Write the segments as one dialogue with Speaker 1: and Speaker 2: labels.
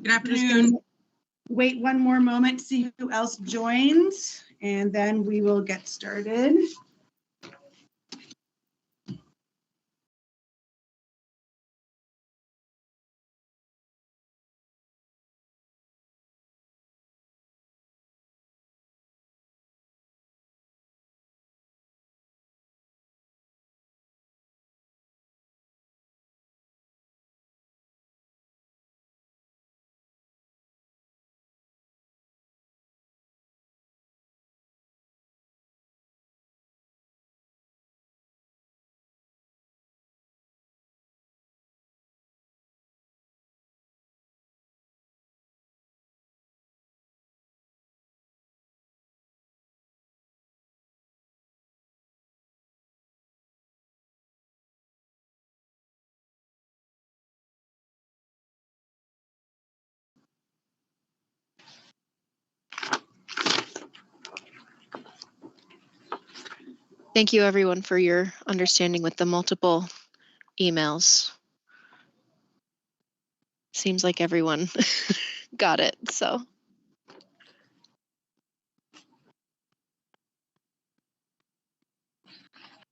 Speaker 1: Good afternoon.
Speaker 2: Wait one more moment to see who else joins, and then we will get started.
Speaker 3: Thank you, everyone, for your understanding with the multiple emails. Seems like everyone got it, so.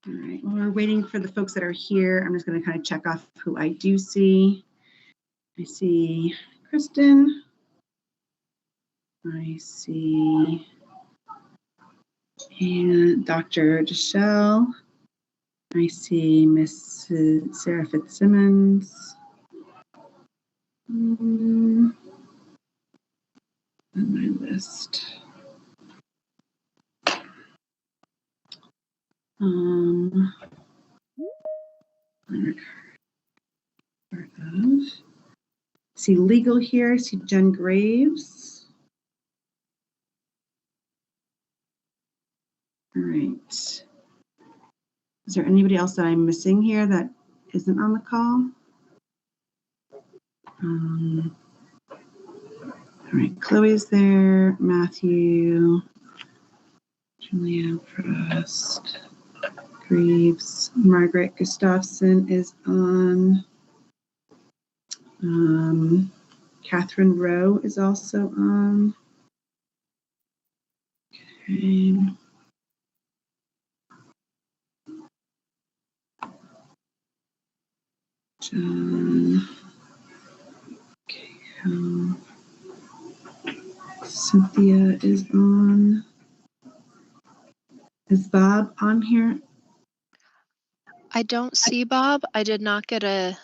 Speaker 2: All right, well, we're waiting for the folks that are here. I'm just going to kind of check off who I do see. I see Kristen. I see and Dr. Deshelle. I see Miss Sarah Fitzsimmons. On my list. See legal here. I see Jen Graves. All right. Is there anybody else that I'm missing here that isn't on the call? All right, Chloe's there, Matthew, Julia Frost, Greaves, Margaret Gustafson is on. Catherine Rowe is also on. Okay. John. Okay. Cynthia is on. Is Bob on here?
Speaker 3: I don't see Bob. I did not get a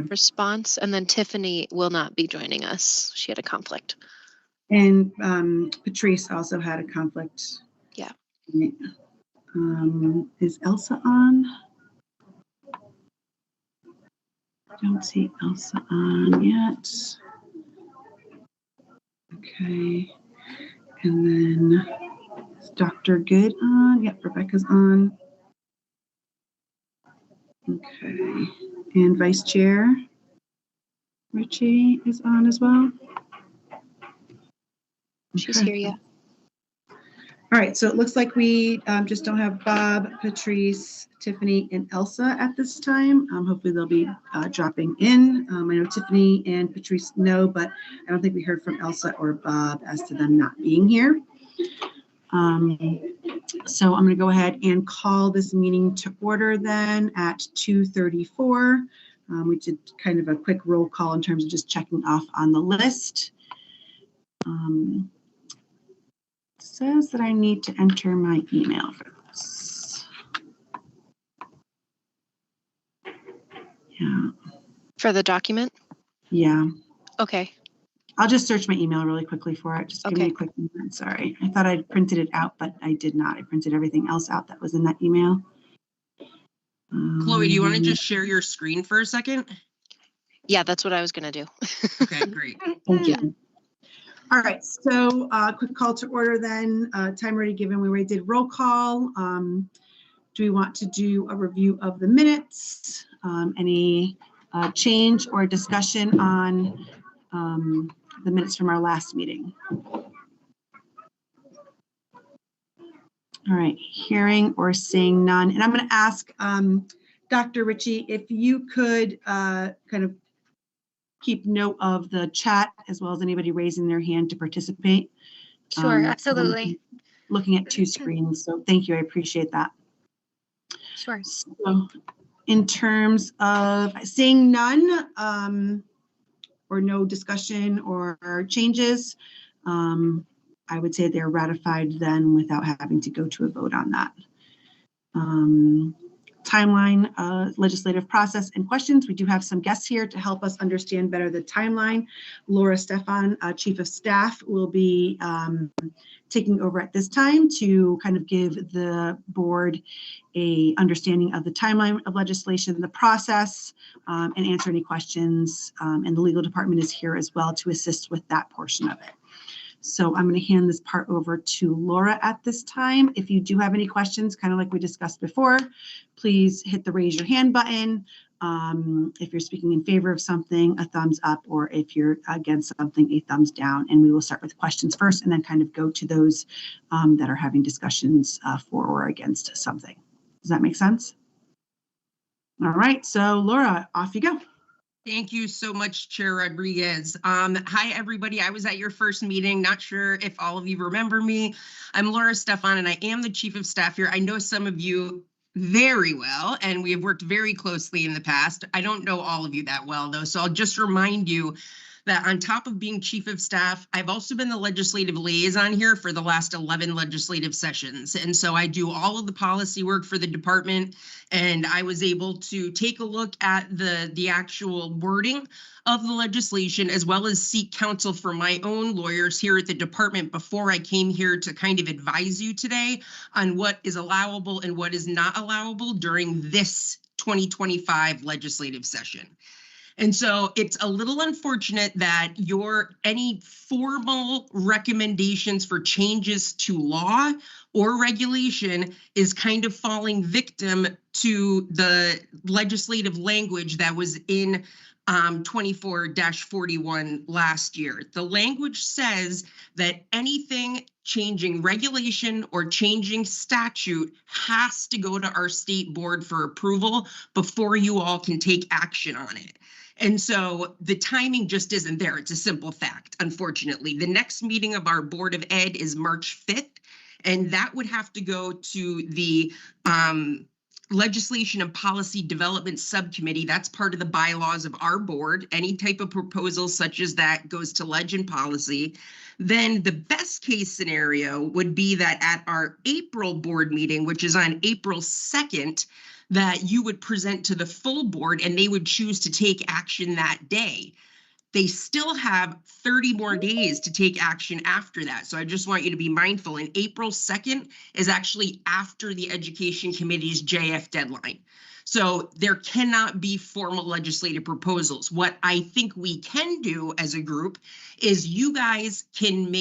Speaker 3: response. And then Tiffany will not be joining us. She had a conflict.
Speaker 2: And Patrice also had a conflict.
Speaker 3: Yeah.
Speaker 2: Is Elsa on? I don't see Elsa on yet. Okay. And then is Dr. Good on? Yep, Rebecca's on. Okay. And Vice Chair Richie is on as well.
Speaker 3: She's here, yeah.
Speaker 2: All right, so it looks like we just don't have Bob, Patrice, Tiffany, and Elsa at this time. Hopefully they'll be dropping in. I know Tiffany and Patrice know, but I don't think we heard from Elsa or Bob as to them not being here. So I'm going to go ahead and call this meeting to order then at 2:34. We did kind of a quick roll call in terms of just checking off on the list. Says that I need to enter my email for this. Yeah.
Speaker 3: For the document?
Speaker 2: Yeah.
Speaker 3: Okay.
Speaker 2: I'll just search my email really quickly for it. Just give me a quick moment. Sorry. I thought I'd printed it out, but I did not. I printed everything else out that was in that email.
Speaker 1: Chloe, do you want to just share your screen for a second?
Speaker 3: Yeah, that's what I was going to do.
Speaker 1: Okay, great.
Speaker 2: Thank you. All right, so quick call to order then. Time already given. We already did roll call. Do we want to do a review of the minutes? Any change or discussion on the minutes from our last meeting? All right, hearing or seeing none. And I'm going to ask Dr. Ritchie if you could kind of keep note of the chat as well as anybody raising their hand to participate.
Speaker 4: Sure,
Speaker 2: So I'm
Speaker 4: absolutely.
Speaker 2: looking at 2 screens, so thank you. I appreciate that.
Speaker 4: Sure.
Speaker 2: So in terms of seeing none or no discussion or changes, I would say they're ratified then without having to go to a vote on that. Timeline, legislative process and questions. We do have some guests here to help us understand better the timeline. Laura Stefan, Chief of Staff, will be taking over at this time to kind of give the board a understanding of the timeline of legislation, the process, and answer any questions. And the legal department is here as well to assist with that portion of it. So I'm going to hand this part over to Laura at this time. If you do have any questions, kind of like we discussed before, please hit the raise your hand button. If you're speaking in favor of something, a thumbs up, or if you're against something, a thumbs down. And we will start with questions first and then kind of go to those that are having discussions for or against something. Does that make sense? All right, so Laura, off you go.
Speaker 1: Thank you so much, Chair Rodriguez. Hi, everybody. I was at your first meeting. Not sure if all of you remember me. I'm Laura Stefan, and I am the Chief of Staff here. I know some of you very well, and we have worked very closely in the past. I don't know all of you that well, though, so I'll just remind you that on top of being Chief of Staff, I've also been the legislative liaison here for the last 11 legislative sessions. And so I do all of the policy work for the department, and I was able to take a look at the actual wording of the legislation, as well as seek counsel from my own lawyers here at the department before I came here to kind of advise you today on what is allowable and what is not allowable during this 2025 legislative session. And so it's a little unfortunate that any formal recommendations for changes to law or regulation is kind of falling victim to the legislative language that was in 24-41 last year. The language says that anything changing regulation or changing statute has to go to our state board for approval before you all can take action on it. And so the timing just isn't there. It's a simple fact, unfortunately. The next meeting of our Board of Ed is March 5th, and that would have to go to the Legislation and Policy Development Subcommittee. That's part of the bylaws of our board. Any type of proposal such as that goes to Leg and Policy. Then the best case scenario would be that at our April board meeting, which is on April 2nd, that you would present to the full board and they would choose to take action that day. They still have 30 more days to take action after that. So I just want you to be mindful. And April 2nd is actually after the Education Committee's JF deadline. So there cannot be formal legislative proposals. What I think we can do as a group is you guys can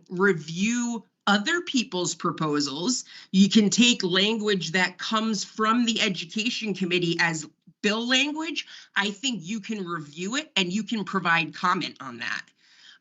Speaker 1: review other people's proposals. You can take language that comes from the Education Committee as bill language. I think you can review it and you can provide comment on that.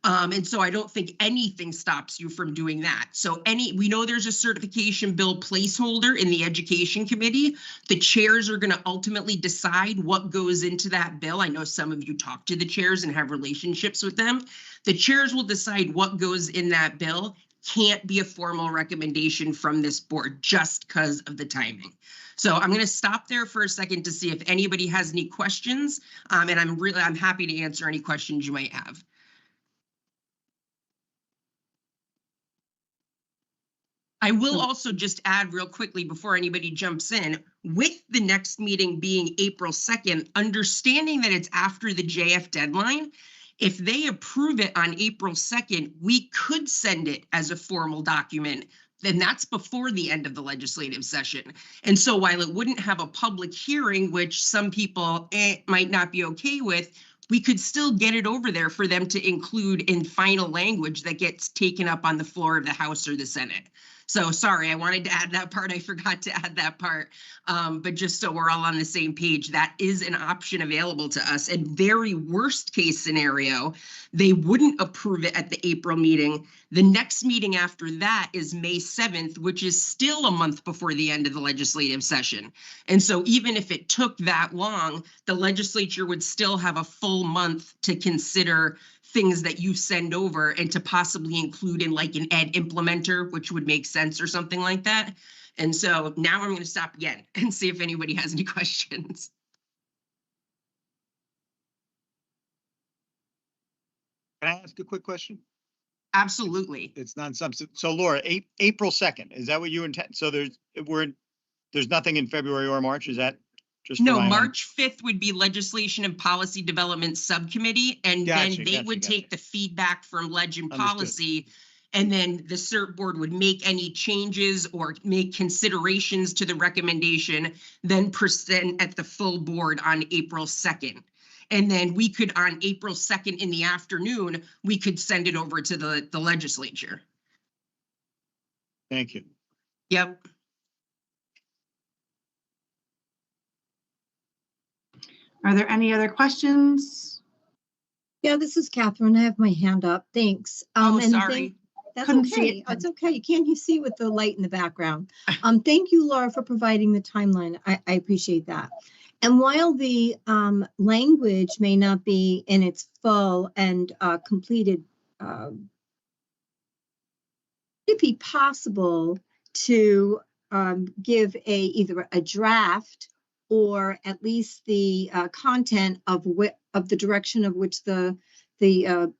Speaker 1: And so I don't think anything stops you from doing that. So we know there's a certification bill placeholder in the Education Committee. The chairs are going to ultimately decide what goes into that bill. I know some of you talk to the chairs and have relationships with them. The chairs will decide what goes in that bill. Can't be a formal recommendation from this board just because of the timing. So I'm going to stop there for a second to see if anybody has any questions, and I'm happy to answer any questions you might have. I will also just add real quickly before anybody jumps in, with the next meeting being April 2nd, understanding that it's after the JF deadline, if they approve it on April 2nd, we could send it as a formal document. Then that's before the end of the legislative session. And so while it wouldn't have a public hearing, which some people might not be okay with, we could still get it over there for them to include in final language that gets taken up on the floor of the House or the Senate. So sorry, I wanted to add that part. I forgot to add that part. But just so we're all on the same page, that is an option available to us. And very worst case scenario, they wouldn't approve it at the April meeting. The next meeting after that is May 7th, which is still a month before the end of the legislative session. And so even if it took that long, the legislature would still have a full month to consider things that you send over and to possibly include in like an ed implementer, which would make sense or something like that. And so now I'm going to stop again and see if anybody has any questions.
Speaker 5: Can I ask a quick question?
Speaker 1: Absolutely.
Speaker 5: It's non-substantive. So Laura, April 2nd, is that what you intend? So there's nothing in February or March, is that just?
Speaker 1: No, March 5th would be Legislation and Policy Development Subcommittee, and then they would take the feedback from Leg and Policy, and then the CERT board would make any changes or make considerations to the recommendation, then present at the full board on April 2nd. And then we could, on April 2nd in the afternoon, we could send it over to the legislature.
Speaker 5: Thank you.
Speaker 1: Yep.
Speaker 2: Are there any other questions?
Speaker 6: Yeah, this is Catherine. I have my hand up. Thanks.
Speaker 1: Oh,
Speaker 6: and
Speaker 1: sorry.
Speaker 6: That's
Speaker 2: Couldn't see
Speaker 6: okay.
Speaker 2: it.
Speaker 6: It's okay. You can't see with the light in the background. Thank you, Laura, for providing the timeline. I appreciate that. And while the language may not be in its full and completed, would it be possible to give either a draft or at least the content of the direction of which the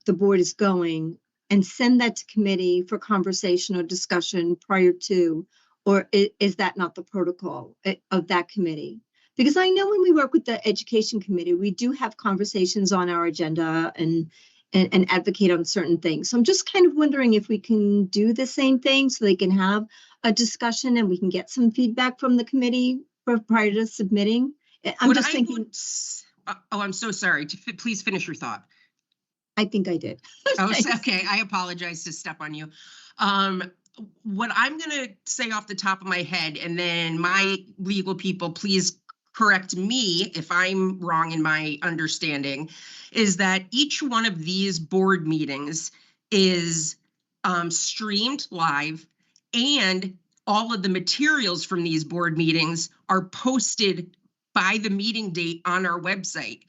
Speaker 6: board is going, and send that to committee for conversation or discussion prior to, or is that not the protocol of that committee? Because I know when we work with the education committee, we do have conversations on our agenda and advocate on certain things. So I'm just kind of wondering if we can do the same thing so they can have a discussion and we can get some feedback from the committee prior to submitting. I'm just thinking.
Speaker 1: Oh, I'm so sorry. Please finish your thought.
Speaker 6: I think I did.
Speaker 1: Oh, okay. I apologize to step on you. What I'm going to say off the top of my head, and then my legal people, please correct me if I'm wrong in my understanding, is that each one of these board meetings is streamed live, and all of the materials from these board meetings are posted by the meeting date on our website.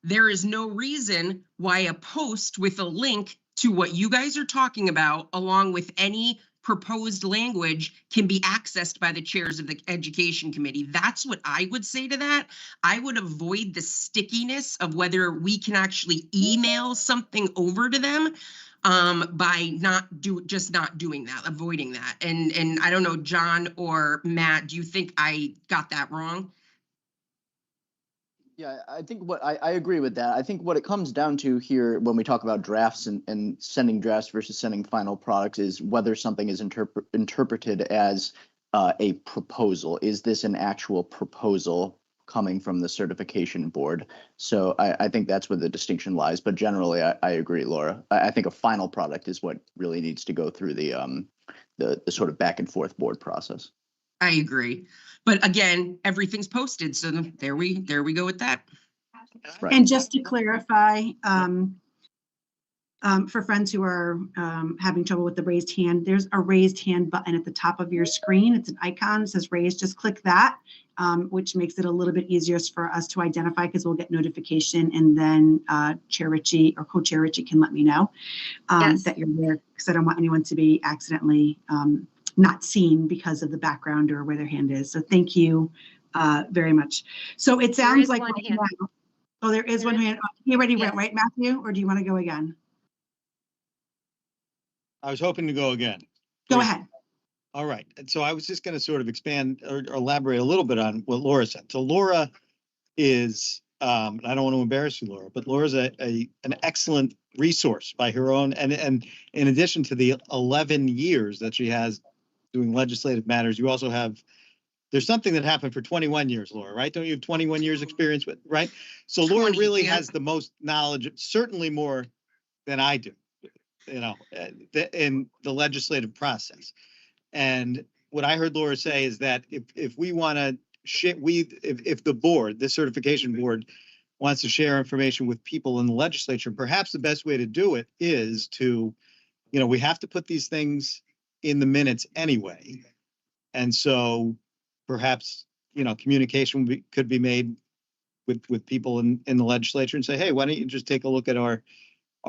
Speaker 1: There is no reason why a post with a link to what you guys are talking about, along with any proposed language, can be accessed by the chairs of the education committee. That's what I would say to that. I would avoid the stickiness of whether we can actually email something over to them by not doing that, avoiding that. And I don't know, John or Matt, do you think I got that wrong?
Speaker 7: Yeah, I think I agree with that. I think what it comes down to here when we talk about drafts and sending drafts versus sending final products is whether something is interpreted as a proposal. Is this an actual proposal coming from the certification board? So I think that's where the distinction lies. But generally, I agree, Laura. I think a final product is what really needs to go through the sort of back and forth board process.
Speaker 1: I agree. But again, everything's posted. So there we go with that.
Speaker 7: Right.
Speaker 2: And just to clarify, for friends who are having trouble with the raised hand, there's a raised hand button at the top of your screen. It's an icon, it says raised, just click that, which makes it a little bit easier for us to identify because we'll get notification, and then Chair Ritchie or Co-Chair Ritchie can let me know that you're there, because I don't want anyone to be accidentally not seen because of the background or where their hand is. So thank you very much. So it sounds like right now, oh, there is one hand. You already went, right, Matthew? Or do you want to go again?
Speaker 5: I was hoping to go again.
Speaker 2: Go ahead.
Speaker 5: All right. And so I was just going to sort of expand or elaborate a little bit on what Laura said. So Laura is, I don't want to embarrass you, Laura, but Laura's an excellent resource by her own. And in addition to the 11 years that she has doing legislative matters, you also have, there's something that happened for 21 years, Laura, right? Don't you have 21 years experience with, right? So Laura really has the most knowledge, certainly more than I do, you know, in the legislative process. And what I heard Laura say is that if we want to share, if the board, the certification board, wants to share information with people in the legislature, perhaps the best way to do it is to, we have to put these things in the minutes anyway. And so perhaps, communication could be made with people in the legislature and say, hey, why don't you just take a look at our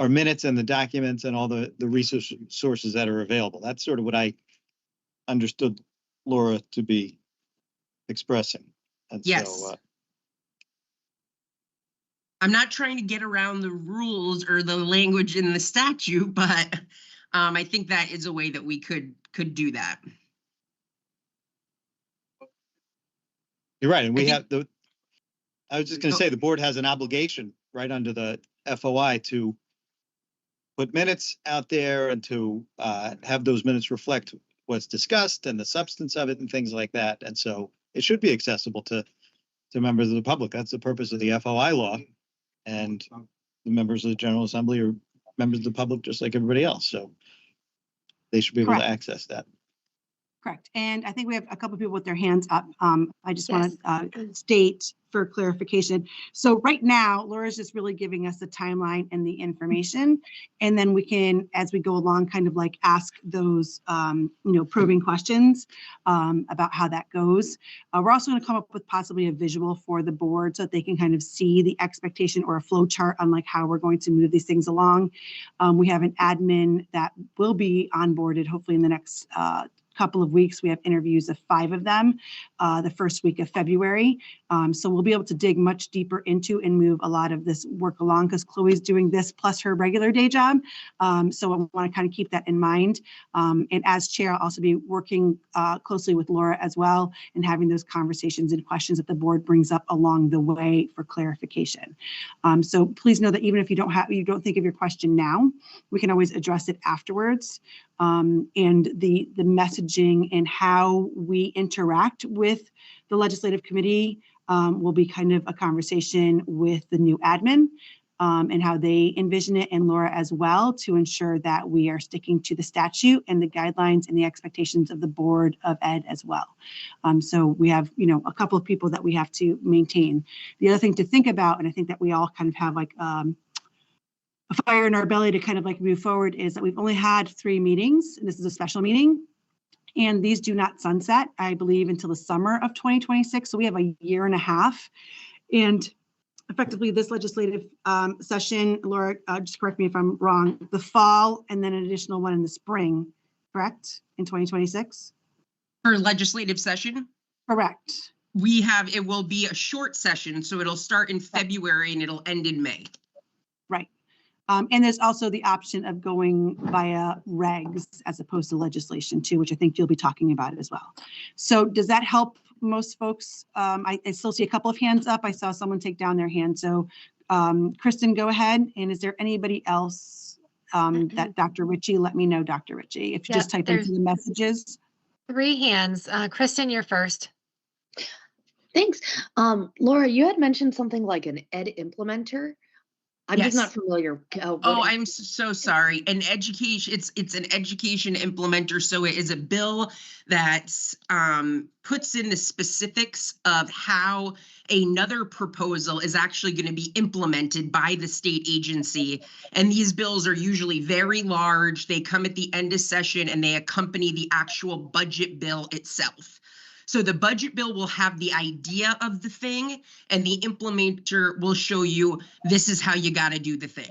Speaker 5: minutes and the documents and all the resources that are available. That's sort of what I understood Laura to be expressing. And
Speaker 1: Yes.
Speaker 5: so,
Speaker 1: I'm not trying to get around the rules or the language in the statute, but I think that is a way that we could do that.
Speaker 5: you're right. And
Speaker 1: I
Speaker 5: we
Speaker 1: think-
Speaker 5: have I was just going to say, the board has an obligation right under the FOI to put minutes out there and to have those minutes reflect what's discussed and the substance of it and things like that. And so it should be accessible to members of the public. That's the purpose of the FOI law. And the members of the General Assembly are members of the public just like everybody else. So they should be able to
Speaker 2: Correct.
Speaker 5: access that.
Speaker 2: Correct. And I think we have a couple of people with their hands up. I just want
Speaker 4: Yes.
Speaker 2: to state for clarification. So right now, Laura's just really giving us the timeline and the information. And then we can, as we go along, kind of like ask those, probing questions about how that goes. We're also going to come up with possibly a visual for the board so that they can kind of see the expectation or a flow chart on like how we're going to move these things along. We have an admin that will be onboarded hopefully in the next couple of weeks. We have interviews of 5 of them the first week of February. So we'll be able to dig much deeper into and move a lot of this work along because Chloe's doing this plus her regular day job. So I want to kind of keep that in mind. And as chair, I'll also be working closely with Laura as well and having those conversations and questions that the board brings up along the way for clarification. So please know that even if you don't think of your question now, we can always address it afterwards. And the messaging and how we interact with the legislative committee will be kind of a conversation with the new admin and how they envision it, and Laura as well, to ensure that we are sticking to the statute and the guidelines and the expectations of the Board of Ed as well. So we have, a couple of people that we have to maintain. The other thing to think about, and I think that we all kind of have like a fire in our belly to kind of like move forward, is that we've only had 3 meetings. And this is a special meeting. And these do not sunset, I believe, until the summer of 2026. So we have a year and a half. And effectively, this legislative session, Laura, just correct me if I'm wrong, the fall and then an additional one in the spring, correct? In 2026?
Speaker 1: For legislative session,
Speaker 2: Correct.
Speaker 1: it will be a short session. So it'll start in February and it'll end in May.
Speaker 2: Right. And there's also the option of going via regs as opposed to legislation too, which I think you'll be talking about as well. So does that help most folks? I still see a couple of hands up. I saw someone take down their hand. So Kristen, go ahead. And is there anybody else that Dr. Ritchie, let me know, Dr. Ritchie, if you just type into the messages.
Speaker 4: 3 hands. Kristen, you're first.
Speaker 8: Thanks. Laura, you had mentioned something like an ed implementer. I'm just not familiar.
Speaker 1: I'm so sorry. An education, it's an education implementer. So it is a bill that puts in the specifics of how another proposal is actually going to be implemented by the state agency. And these bills are usually very large. They come at the end of session and they accompany the actual budget bill itself. So the budget bill will have the idea of the thing and the implementer will show you this is how you got to do the thing.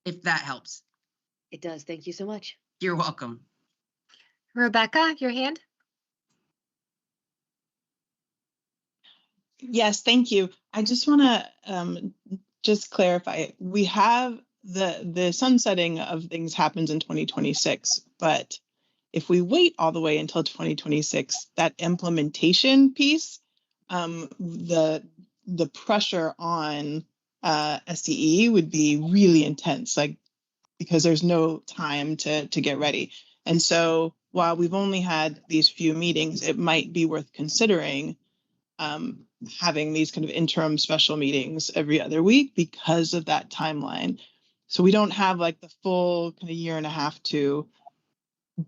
Speaker 1: If that helps.
Speaker 8: It does. Thank you so much.
Speaker 1: You're welcome.
Speaker 4: Rebecca, your hand.
Speaker 9: Yes, thank you. I just want to just clarify. We have the sunsetting of things happens in 2026, but if we wait all the way until 2026, that implementation piece, the pressure on SCE would be really intense, because there's no time to get ready. And so while we've only had these few meetings, it might be worth considering having these kind of interim special meetings every other week because of that timeline. So we don't have the full kind of year and a half to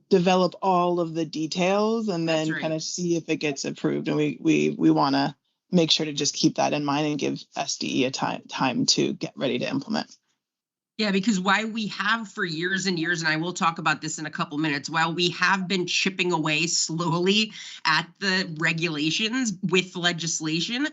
Speaker 9: develop all of the details and
Speaker 1: That's
Speaker 9: then
Speaker 1: right.
Speaker 9: kind of see if it gets approved. And we want to make sure to just keep that in mind and give SDE a time to get ready to implement.
Speaker 1: Yeah, because why we have for years and years, and I will talk about this in a couple minutes, while we have been chipping away slowly at the regulations with legislation,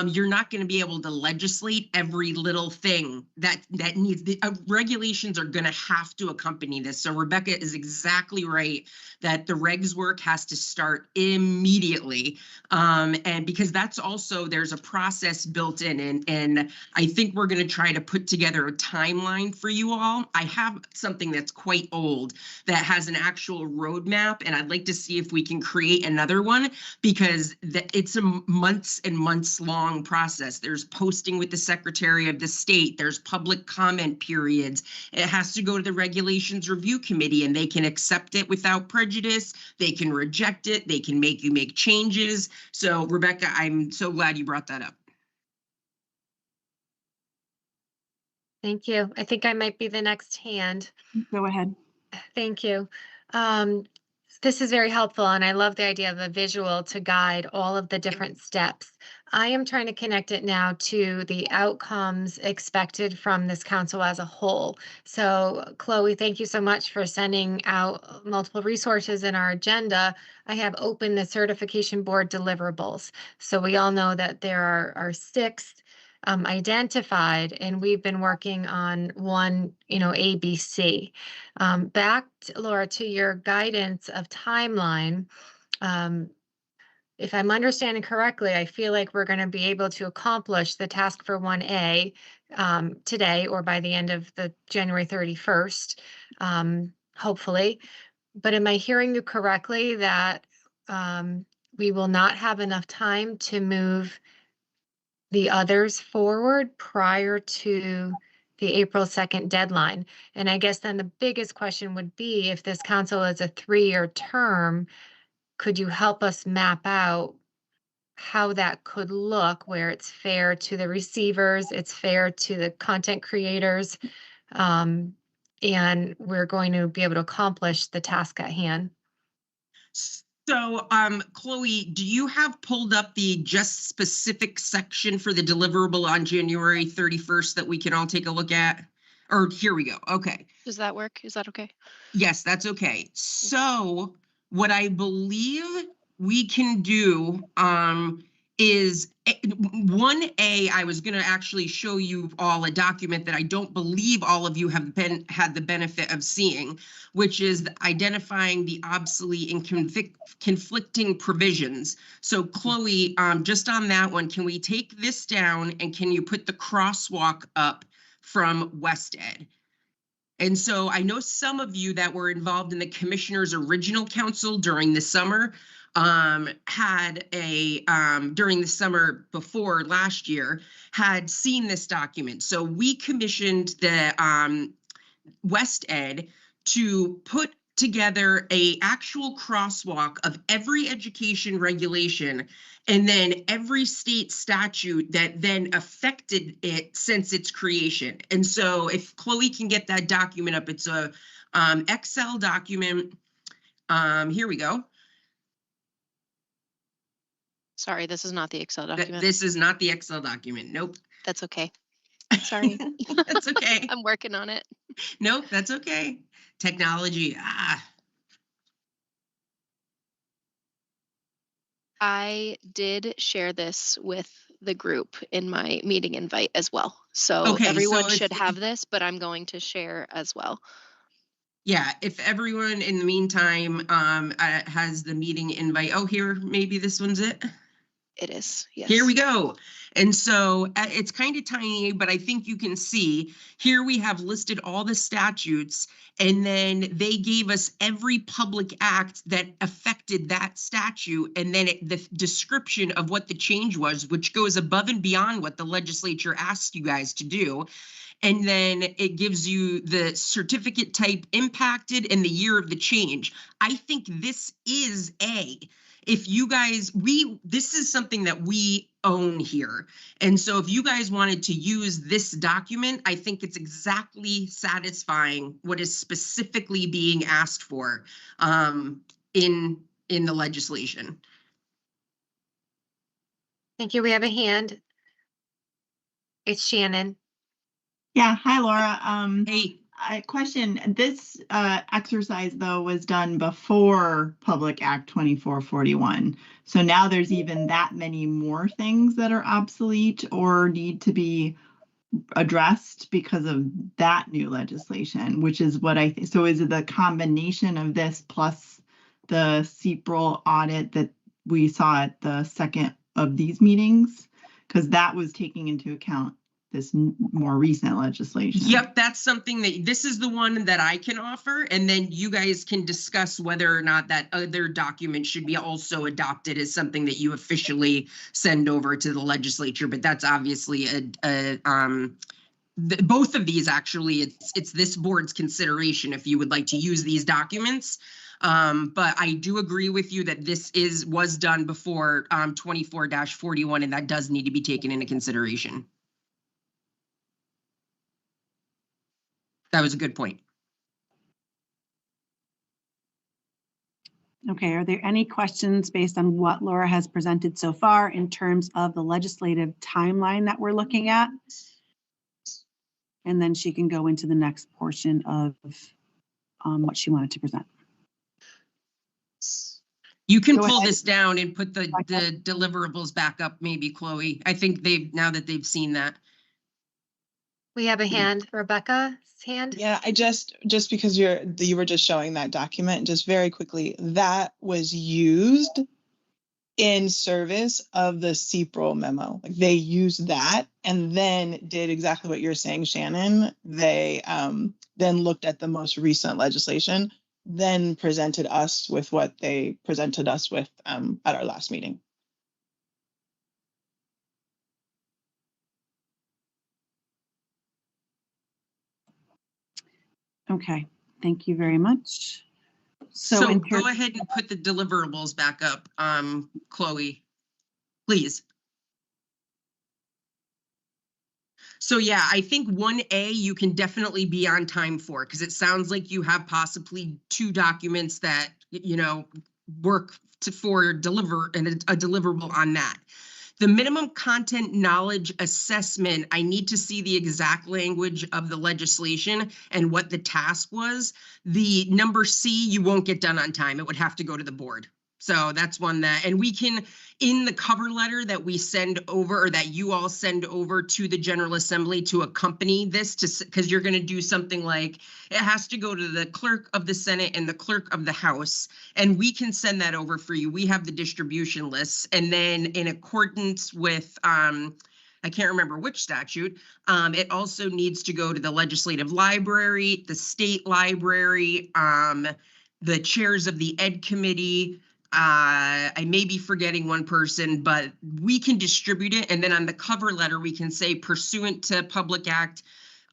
Speaker 1: you're not going to be able to legislate every little thing that needs the regulations are going to have to accompany this. So Rebecca is exactly right that the regs work has to start immediately. And because that's also, there's a process built in, and I think we're going to try to put together a timeline for you all. I have something that's quite old that has an actual roadmap, and I'd like to see if we can create another one, because it's a months and months long process. There's posting with the Secretary of the State. There's public comment periods. It has to go to the Regulations Review Committee, and they can accept it without prejudice. They can reject it. They can make you make changes. So Rebecca, I'm so glad you brought that up.
Speaker 4: Thank you. I think I might be the next hand.
Speaker 2: Go ahead.
Speaker 4: Thank you. This is very helpful, and I love the idea of a visual to guide all of the different steps. I am trying to connect it now to the outcomes expected from this council as a whole. So, Chloe, thank you so much for sending out multiple resources in our agenda. I have opened the certification board deliverables. So we all know that there are 6 identified, and we've been working on one, ABC. Back, Laura, to your guidance of timeline, if I'm understanding correctly, I feel like we're going to be able to accomplish the task for 1A today or by the end of the January 31st, hopefully. But am I hearing you correctly that we will not have enough time to move the others forward prior to the April 2nd deadline? And I guess then the biggest question would be, if this council is a 3-year term, could you help us map out how that could look, where it's fair to the receivers, it's fair to the content creators, and we're going to be able to accomplish the task at hand?
Speaker 1: So, Chloe, do you have pulled up the just specific section for the deliverable on January 31st that we can all take a look at? Or here we go. Okay.
Speaker 3: Does that work? Is that okay?
Speaker 1: Yes, that's okay. So what I believe we can do is 1A. I was going to actually show you all a document that I don't believe all of you have had the benefit of seeing, which is identifying the obsolete and conflicting provisions. So Chloe, just on that one, can we take this down and can you put the crosswalk up from West Ed? And so I know some of you that were involved in the commissioner's original council during the summer had a during the summer before last year had seen this document. So we commissioned the West Ed to put together a actual crosswalk of every education regulation and then every state statute that then affected it since its creation. And so if Chloe can get that document up, it's a Excel document. Here we go.
Speaker 3: Sorry, this is not the Excel document.
Speaker 1: This is not the Excel document. Nope.
Speaker 3: That's okay. Sorry.
Speaker 1: That's okay.
Speaker 3: I'm working on it.
Speaker 1: Nope, that's okay. Technology.
Speaker 3: I did share this with the group in my meeting invite as well. So
Speaker 1: Okay,
Speaker 3: everyone
Speaker 1: so
Speaker 3: should have this, but I'm going to share as well.
Speaker 1: Yeah, if everyone in the meantime has the meeting invite. Oh, here, maybe this one's it.
Speaker 3: It is, yes.
Speaker 1: Here we go. And so it's kind of tiny, but I think you can see here we have listed all the statutes, and then they gave us every public act that affected that statute, and then the description of what the change was, which goes above and beyond what the legislature asked you guys to do. And then it gives you the certificate type impacted and the year of the change. I think this is if you guys, this is something that we own here. And so if you guys wanted to use this document, I think it's exactly satisfying what is specifically being asked for in the legislation.
Speaker 4: Thank you. We have a hand. It's Shannon.
Speaker 10: Yeah, hi Laura.
Speaker 1: Hey,
Speaker 10: Question, this exercise though was done before Public Act 2441. So now there's even that many more things that are obsolete or need to be addressed because of that new legislation, which is what I think. So is it the combination of this plus the CPRL audit that we saw at the second of these meetings? Because that was taking into account this more recent legislation.
Speaker 1: Yep, that's something that, this is the one that I can offer, and then you guys can discuss whether or not that other document should be also adopted as something that you officially send over to the legislature. But that's obviously both of these actually, it's this board's consideration if you would like to use these documents. But I do agree with you that this was done before 24-41, and that does need to be taken into consideration. That was a good point.
Speaker 2: Okay, are there any questions based on what Laura has presented so far in terms of the legislative timeline that we're looking at? And then she can go into the next portion of what she wanted to present.
Speaker 1: You can
Speaker 2: Go
Speaker 1: pull
Speaker 2: ahead.
Speaker 1: this down and put the deliverables back up, maybe, Chloe. I think now that they've seen that.
Speaker 4: We have a hand. Rebecca's hand.
Speaker 9: Yeah, I just because you were just showing that document, just very quickly, that was used in service of the CPRL memo. Like they used that and then did exactly what you're saying, Shannon. They then looked at the most recent legislation, then presented us with what they presented us with at our last meeting.
Speaker 2: Okay, thank you very much.
Speaker 1: So go ahead and put the deliverables back up, Chloe, please. So yeah, I think 1A you can definitely be on time for, because it sounds like you have possibly 2 documents that, you know, work for a deliverable on that. The minimum content knowledge assessment, I need to see the exact language of the legislation and what the task was. The number C, you won't get done on time. It would have to go to the board. So that's one that, and we can, in the cover letter that we send over, or that you all send over to the General Assembly to accompany this, because you're going to do something like, it has to go to the clerk of the Senate and the clerk of the House, and we can send that over for you. We have the distribution lists, and then in accordance with, I can't remember which statute, it also needs to go to the legislative library, the state library, the chairs of the Ed committee. I may be forgetting one person, but we can distribute it. And then on the cover letter, we can say pursuant to Public Act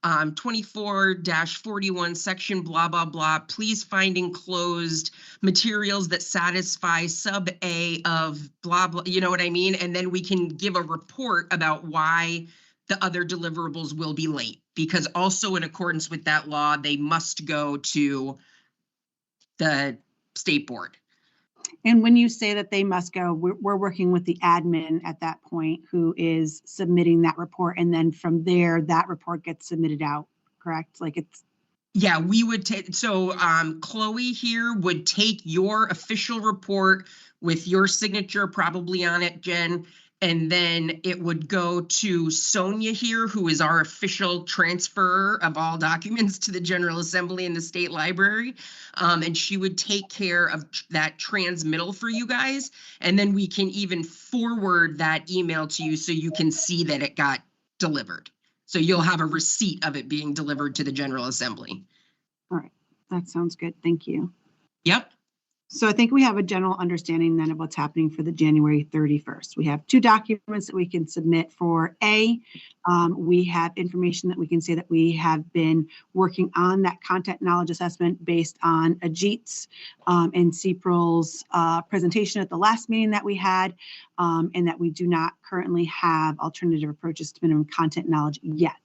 Speaker 1: 24-41 section blah, blah, blah, please find enclosed materials that satisfy sub A of blah, blah, you know what I mean? And then we can give a report about why the other deliverables will be late, because also in accordance with that law, they must go to the state board.
Speaker 2: And when you say that they must go, we're working with the admin at that point who is submitting that report. And then from there, that report gets submitted out, correct? Like it's.
Speaker 1: Yeah, we would take, so Chloe here would take your official report with your signature probably on it, Jen. And then it would go to Sonia here, who is our official transfer of all documents to the General Assembly and the State Library. And she would take care of that transmittal for you guys. And then we can even forward that email to you so you can see that it got delivered. So you'll have a receipt of it being delivered to the General Assembly.
Speaker 2: All right, that sounds good. Thank you.
Speaker 1: Yep.
Speaker 2: So I think we have a general understanding then of what's happening for the January 31st. We have 2 documents that we can submit for A. We have information that we can say that we have been working on that content knowledge assessment based on Ajit's and CPRL's presentation at the last meeting that we had, and that we do not currently have alternative approaches to minimum content knowledge yet.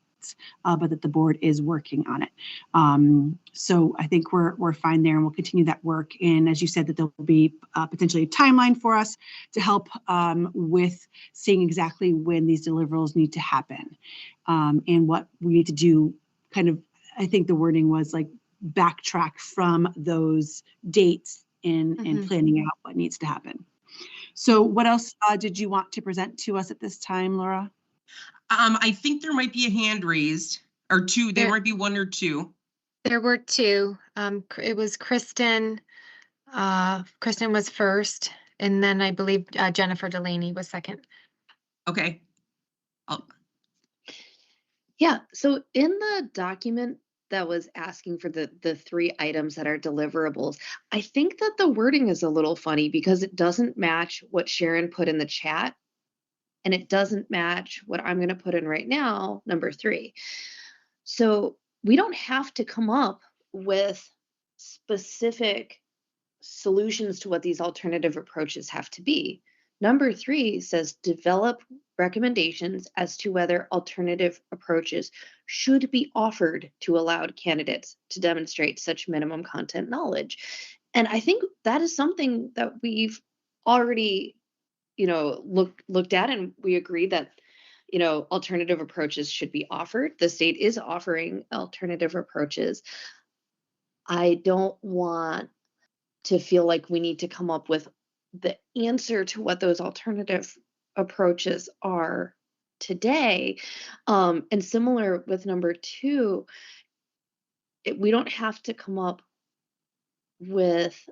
Speaker 2: But that the board is working on it. So I think we're fine there, and we'll continue that work. And as you said, that there will be potentially a timeline for us to help with seeing exactly when these deliverables need to happen, and what we need to do. Kind of, I think the wording was like backtrack from those dates and planning out what needs to happen. So what else did you want to present to us at this time, Laura?
Speaker 1: I think there might be a hand raised, or 2. There might be 1 or 2.
Speaker 4: There were 2. It was Kristen. Kristen was first, and then I believe Jennifer Delaney was second.
Speaker 1: Okay.
Speaker 8: Yeah, so in the document that was asking for the 3 items that are deliverables, I think that the wording is a little funny because it doesn't match what Sharon put in the chat. And it doesn't match what I'm going to put in right now, number 3. So we don't have to come up with specific solutions to what these alternative approaches have to be. Number 3 says develop recommendations as to whether alternative approaches should be offered to allowed candidates to demonstrate such minimum content knowledge. And I think that is something that we've already looked at, and we agree that, alternative approaches should be offered. The state is offering alternative approaches. I don't want to feel like we need to come up with the answer to what those alternative approaches are today. And similar with number 2, we don't have to come up with,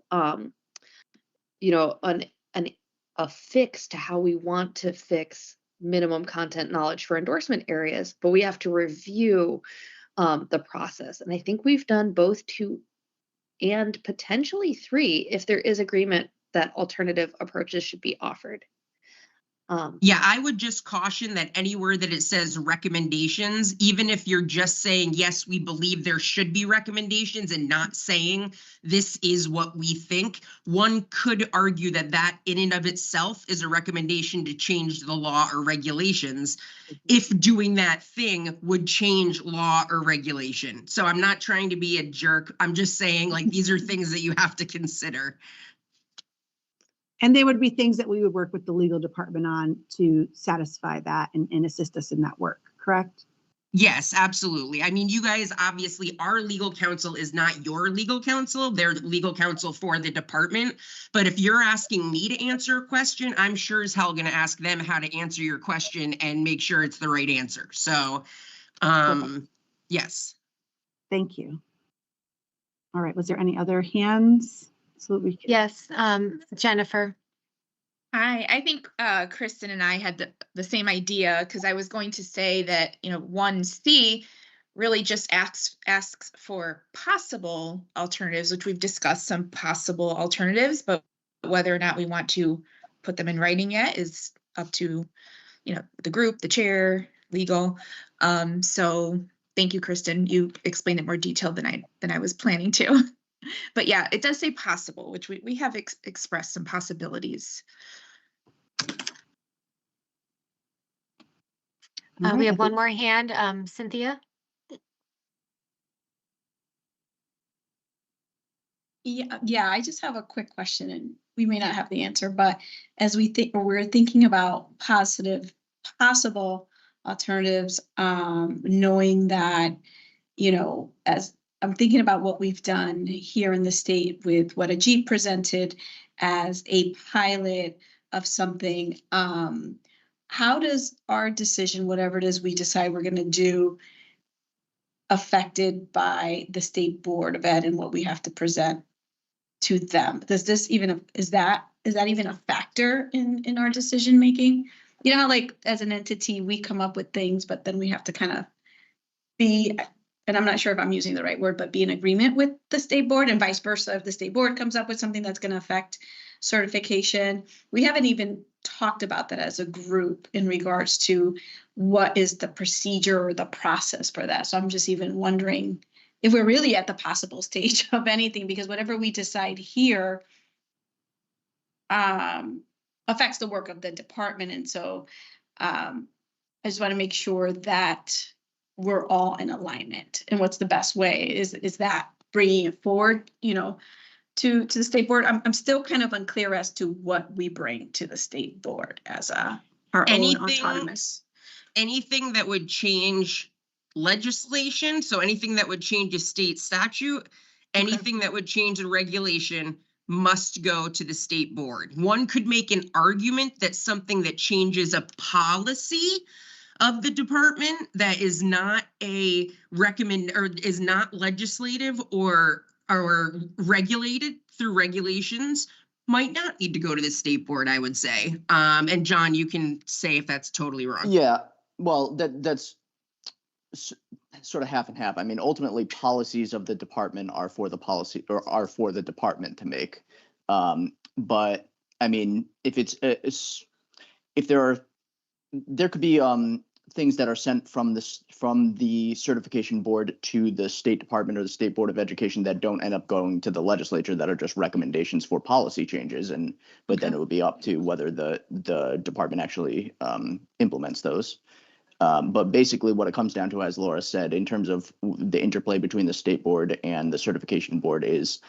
Speaker 8: a fix to how we want to fix minimum content knowledge for endorsement areas, but we have to review the process. And I think we've done both 2 and potentially 3 if there is agreement that alternative approaches should be offered.
Speaker 1: Yeah, I would just caution that anywhere that it says recommendations, even if you're just saying, yes, we believe there should be recommendations and not saying this is what we think, one could argue that that in and of itself is a recommendation to change the law or regulations if doing that thing would change law or regulation. So I'm not trying to be a jerk. I'm just saying, like, these are things that you have to consider.
Speaker 2: And they would be things that we would work with the legal department on to satisfy that and assist us in that work, correct?
Speaker 1: Yes, absolutely. I mean, you guys, obviously, our legal counsel is not your legal counsel. They're legal counsel for the department. But if you're asking me to answer a question, I'm sure as hell going to ask them how to answer your question and make sure it's the right answer. So, yes.
Speaker 2: Thank you. All right. Was there any other hands? So that we can...
Speaker 4: Yes, Jennifer.
Speaker 11: Hi, I think Kristen and I had the same idea, because I was going to say that, 1C really just asks for possible alternatives, which we've discussed some possible alternatives, but whether or not we want to put them in writing yet is up to, the group, the chair, legal. So thank you, Kristen. You explained it more detailed than I was planning to. But yeah, it does say possible, which we have expressed some possibilities.
Speaker 4: We have one more hand, Cynthia.
Speaker 12: Yeah, I just have a quick question, and we may not have the answer, but as we're thinking about possible alternatives, knowing that, as I'm thinking about what we've done here in the state with what Ajit presented as a pilot of something. How does our decision, whatever it is we decide we're going to do, affected by the State Board of Ed and what we have to present to them? Does this even, is that even a factor in our decision making? How, like, as an entity, we come up with things, but then we have to kind of be and I'm not sure if I'm using the right word, but be in agreement with the state board and vice versa. If the state board comes up with something that's going to affect certification, we haven't even talked about that as a group in regards to what is the procedure or the process for that. So I'm just even wondering if we're really at the possible stage of anything, because whatever we decide here affects the work of the department. And so I just want to make sure that we're all in alignment. And what's the best way is that bringing it forward, you know, to the state board. I'm still kind of unclear as to what we bring to the state board as our own autonomous.
Speaker 1: Anything that would change legislation, so anything that would change a state statute, anything that would change a regulation must go to the state board. One could make an argument that something that changes a policy of the department that is not a recommend or is not legislative or regulated through regulations might not need to go to the state board, I would say. And John, you can say if that's totally wrong.
Speaker 7: Yeah, well, that's sort of half and half. I mean, ultimately, policies of the department are for the policy or are for the department to make. But I mean, if if there could be things that are sent from the certification board to the State Department or the State Board of Education that don't end up going to the legislature, that are just recommendations for policy changes, but then it would be up to whether the department actually implements those. But basically what it comes down to, as Laura said, in terms of the interplay between the state board and the certification board, is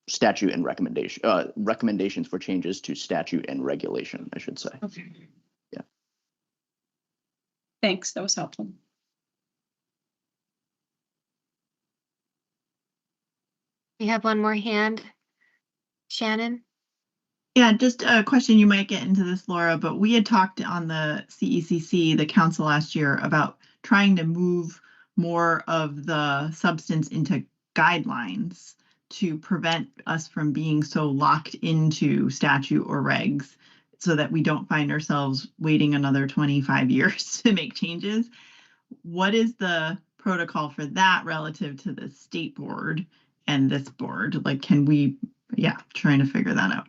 Speaker 7: statute and recommendations for changes to statute and regulation, I should say.
Speaker 12: Okay.
Speaker 7: Yeah.
Speaker 12: Thanks, that was helpful.
Speaker 4: We have one more hand. Shannon?
Speaker 10: Yeah, just a question, you might get into this, Laura, but we had talked on the CECC, the council last year, about trying to move more of the substance into guidelines to prevent us from being so locked into statute or regs, so that we don't find ourselves waiting another 25 years to make changes. What is the protocol for that relative to the state board and this board? Like, can we, trying to figure that out.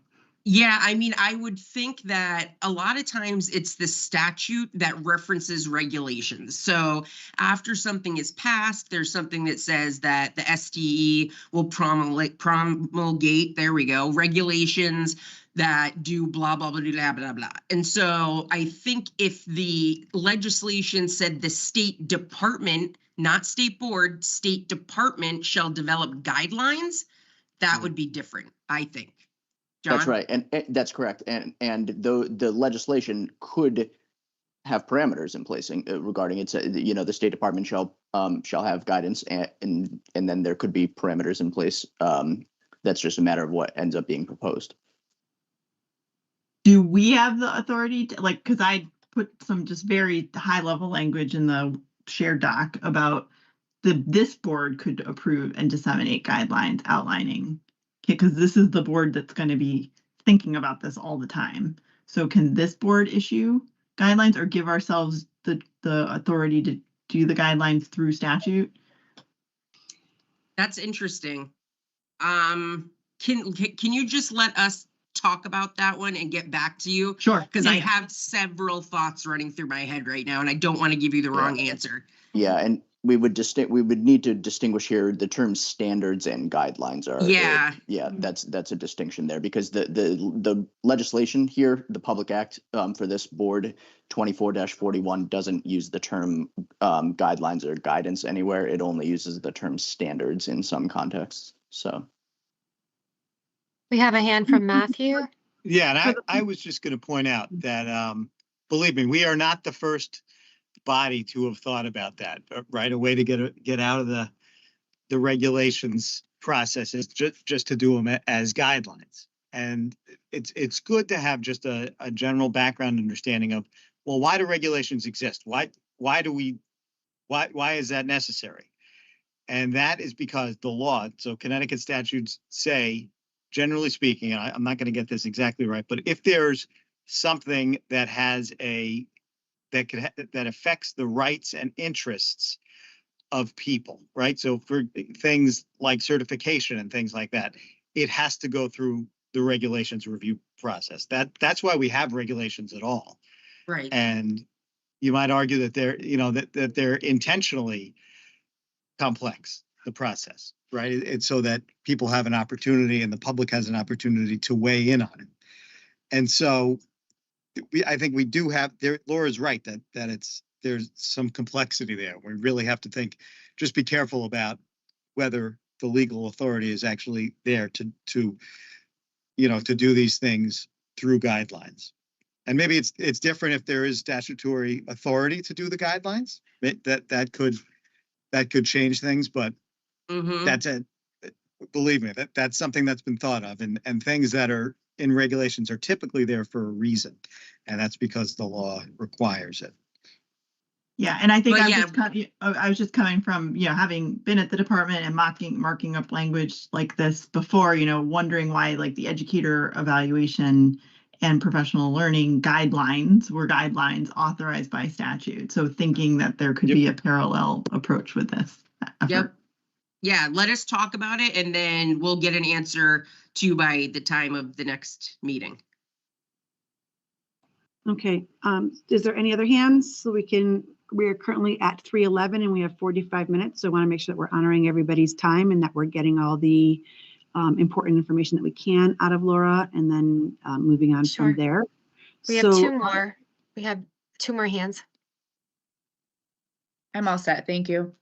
Speaker 1: Yeah, I mean, I would think that a lot of times it's the statute that references regulations. So after something is passed, there's something that says that the SDE will promulgate, there we go, regulations that do blah, blah, blah, blah, blah, blah. And so I think if the legislation said the state department, not state board, state department shall develop guidelines, that would be different, I think. John?
Speaker 7: That's right, and that's correct. And the legislation could have parameters in place regarding it. The State Department shall have guidance, and then there could be parameters in place. That's just a matter of what ends up being proposed.
Speaker 10: Do we have the authority to, like, because I put some just very high level language in the shared doc about this board could approve and disseminate guidelines outlining, because this is the board that's going to be thinking about this all the time. So can this board issue guidelines or give ourselves the authority to do the guidelines through statute?
Speaker 1: That's interesting. Can you just let us talk about that one and get back to you?
Speaker 10: Sure.
Speaker 1: Because I have several thoughts running through my head right now, and I don't want to give you the wrong answer.
Speaker 7: Yeah, and we would need to distinguish here the terms standards and guidelines are. That's a distinction there, because the legislation here, the Public Act for this board 24-41 doesn't use the term guidelines or guidance anywhere. It only uses the term standards in some contexts. So
Speaker 4: we have a hand from Matthew.
Speaker 5: Yeah, and I was just going to point out that believe me, we are not the first body to have thought about that, right? A way to get out of the regulations process is just to do them as guidelines. And it's good to have just a general background understanding of, well, why do regulations exist? Why is that necessary? And that is because the law, so Connecticut statutes say, generally speaking, and I'm not going to get this exactly right, but if there's something that has that affects the rights and interests of people, right? So for things like certification and things like that, it has to go through the regulations review process. That's why we have regulations at all.
Speaker 1: Right.
Speaker 5: And you might argue that they're, that they're intentionally complex, the process, right? It's so that people have an opportunity and the public has an opportunity to weigh in on it. And so I think we do have there. Laura's right that there's some complexity there. We really have to think, just be careful about whether the legal authority is actually there to do these things through guidelines. And maybe it's different if there is statutory authority to do the guidelines. That could change things, but that's it. Believe me, that's something that's been thought of, and things that are in regulations are typically there for a reason, and that's because the law requires it.
Speaker 10: Yeah, and I think I was just coming from, having been at the department and marking up language like this before, wondering why like the educator evaluation and professional learning guidelines were guidelines authorized by statute. So thinking that there could be a parallel approach with this effort.
Speaker 1: Yep. Yeah, let us talk about it, and then we'll get an answer to you by the time of the next meeting.
Speaker 2: Okay, is there any other hands? So we are currently at 3:11 and we have 45 minutes. So I want to make sure that we're honoring everybody's time and that we're getting all the important information that we can out of Laura, and then moving on from there.
Speaker 4: We have two more. We have two more hands.
Speaker 11: I'm all set. Thank you.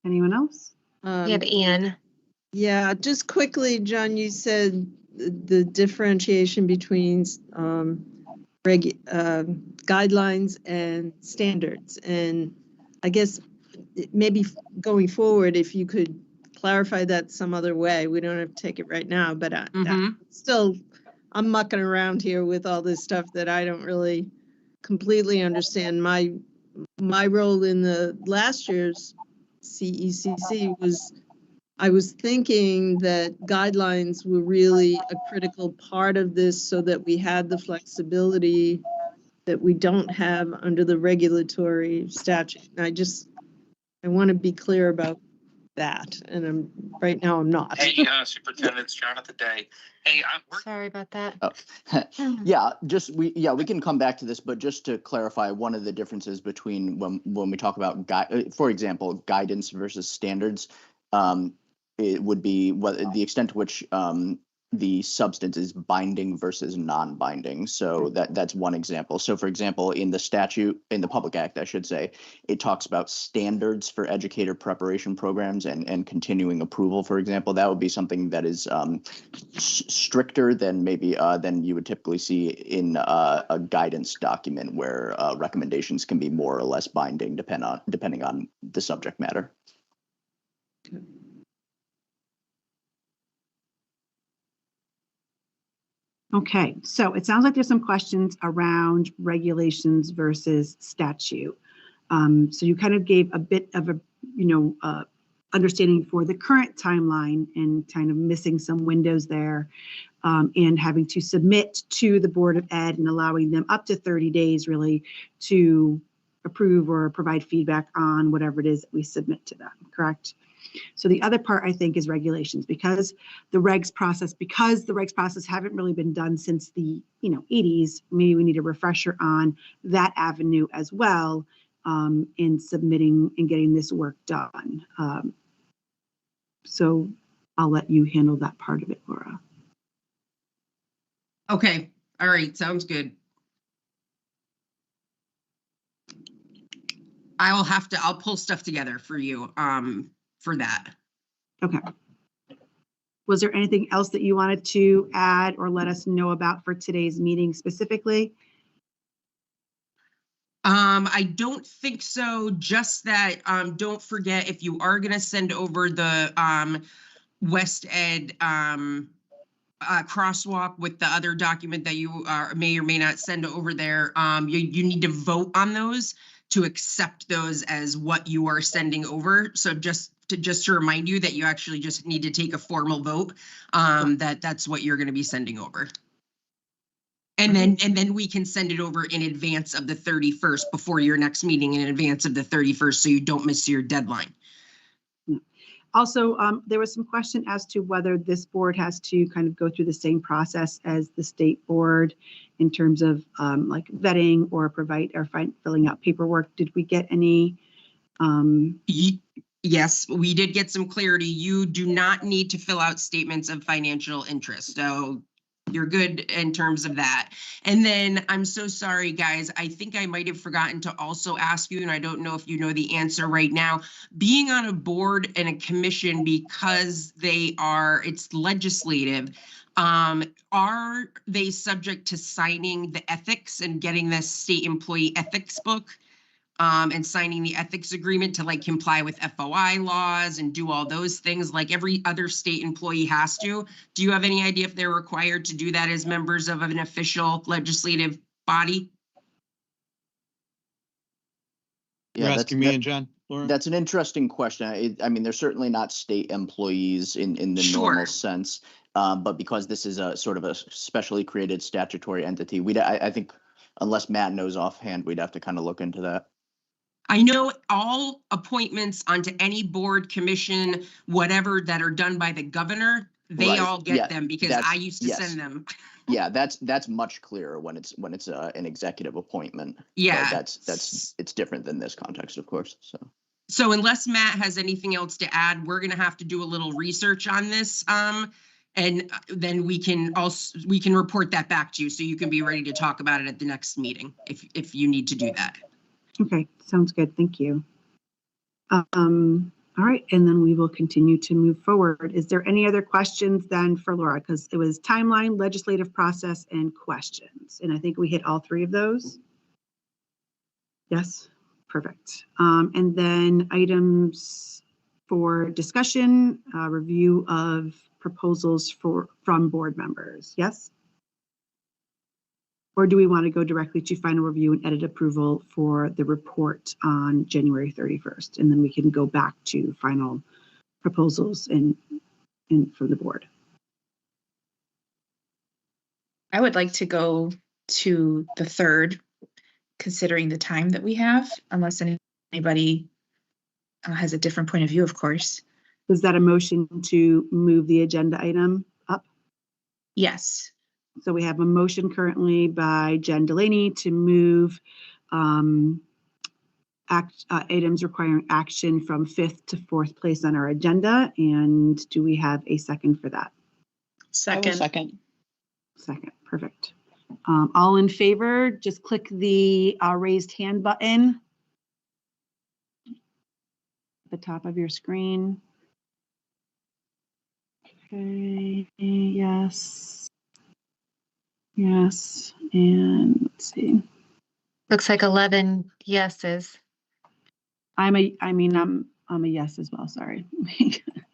Speaker 2: Anyone else?
Speaker 4: We have Ian.
Speaker 13: Yeah, just quickly, John, you said the differentiation between guidelines and standards. And I guess maybe going forward, if you could clarify that some other way. We don't have to take it right now, but I'm mucking around here with all this stuff that I don't really completely understand. My role in the last year's CECC I was thinking that guidelines were really a critical part of this so that we had the flexibility that we don't have under the regulatory statute. And I want to be clear about that. And right now I'm not.
Speaker 14: Hey, Superintendent, it's Jonathan Day. Hey,
Speaker 4: sorry about that.
Speaker 7: We can come back to this, but just to clarify, one of the differences between when we talk about, for example, guidance versus standards, it would be the extent to which the substance is binding versus non-binding. So that's one example. So for example, in the statute, in the Public Act, I should say, it talks about standards for educator preparation programs and continuing approval, for example. That would be something that is stricter than maybe than you would typically see in a guidance document where recommendations can be more or less binding depending on the subject matter.
Speaker 2: Okay, so it sounds like there's some questions around regulations versus statute. So you kind of gave a bit of a, understanding for the current timeline and kind of missing some windows there, and having to submit to the Board of Ed and allowing them up to 30 days really to approve or provide feedback on whatever it is that we submit to them, correct? So the other part, I think, is regulations, because the regs process haven't really been done since the 80s. Maybe we need a refresher on that avenue as well, in submitting and getting this work done. So I'll let you handle that part of it, Laura.
Speaker 1: Okay. All right. Sounds good. I'll pull stuff together for you. For that.
Speaker 2: Okay. Was there anything else that you wanted to add or let us know about for today's meeting specifically?
Speaker 1: I don't think so. Just that don't forget, if you are going to send over the West Ed crosswalk with the other document that you may or may not send over there, you need to vote on those to accept those as what you are sending over. So just to remind you that you actually just need to take a formal vote, that's what you're going to be sending over. And then we can send it over in advance of the 31st, before your next meeting, in advance of the 31st, so you don't miss your deadline.
Speaker 2: Also, there was some question as to whether this board has to kind of go through the same process as the state board in terms of like vetting or filling out paperwork. Did we get any?
Speaker 1: Yes, we did get some clarity. You do not need to fill out statements of financial interest. So you're good in terms of that. And then I'm so sorry, guys. I think I might have forgotten to also ask you, and I don't know if you know the answer right now. Being on a board and a commission, because it's legislative, are they subject to signing the ethics and getting the state employee ethics book? And signing the ethics agreement to like comply with FOI laws and do all those things like every other state employee has to. Do you have any idea if they're required to do that as members of an official legislative body?
Speaker 5: You're asking me and John, Laura?
Speaker 7: That's an interesting question. I mean, they're certainly not state employees in the normal sense, but because this is a sort of a specially created statutory entity, I think unless Matt knows offhand, we'd have to kind of look into that.
Speaker 1: I know all appointments onto any board, commission, whatever that are done by the governor, they all get them because I used to send them.
Speaker 7: Yeah, that's much clearer when it's an executive appointment.
Speaker 1: Yeah,
Speaker 7: it's different than this context, of course.
Speaker 1: So unless Matt has anything else to add, we're going to have to do a little research on this. And then we can report that back to you so you can be ready to talk about it at the next meeting if you need to do that.
Speaker 2: Okay, sounds good. Thank you. All right, and then we will continue to move forward. Is there any other questions then for Laura? Because it was timeline, legislative process, and questions. And I think we hit all three of those. Yes, perfect. And then items for discussion, review of proposals from board members. Yes? Or do we want to go directly to final review and edit approval for the report on January 31st? And then we can go back to final proposals and for the board.
Speaker 11: I would like to go to the 3rd, considering the time that we have, unless anybody has a different point of view, of course.
Speaker 2: Was that a motion to move the agenda item up?
Speaker 11: Yes.
Speaker 2: So we have a motion currently by Jen Delaney to move items requiring action from 5th to 4th place on our agenda. And do we have a second for that?
Speaker 9: Second.
Speaker 2: Second, perfect. All in favor, just click the raised hand button at the top of your screen. Okay, yes. Yes, and let's see.
Speaker 4: Looks like 11 yeses.
Speaker 2: I'm a yes as well, sorry.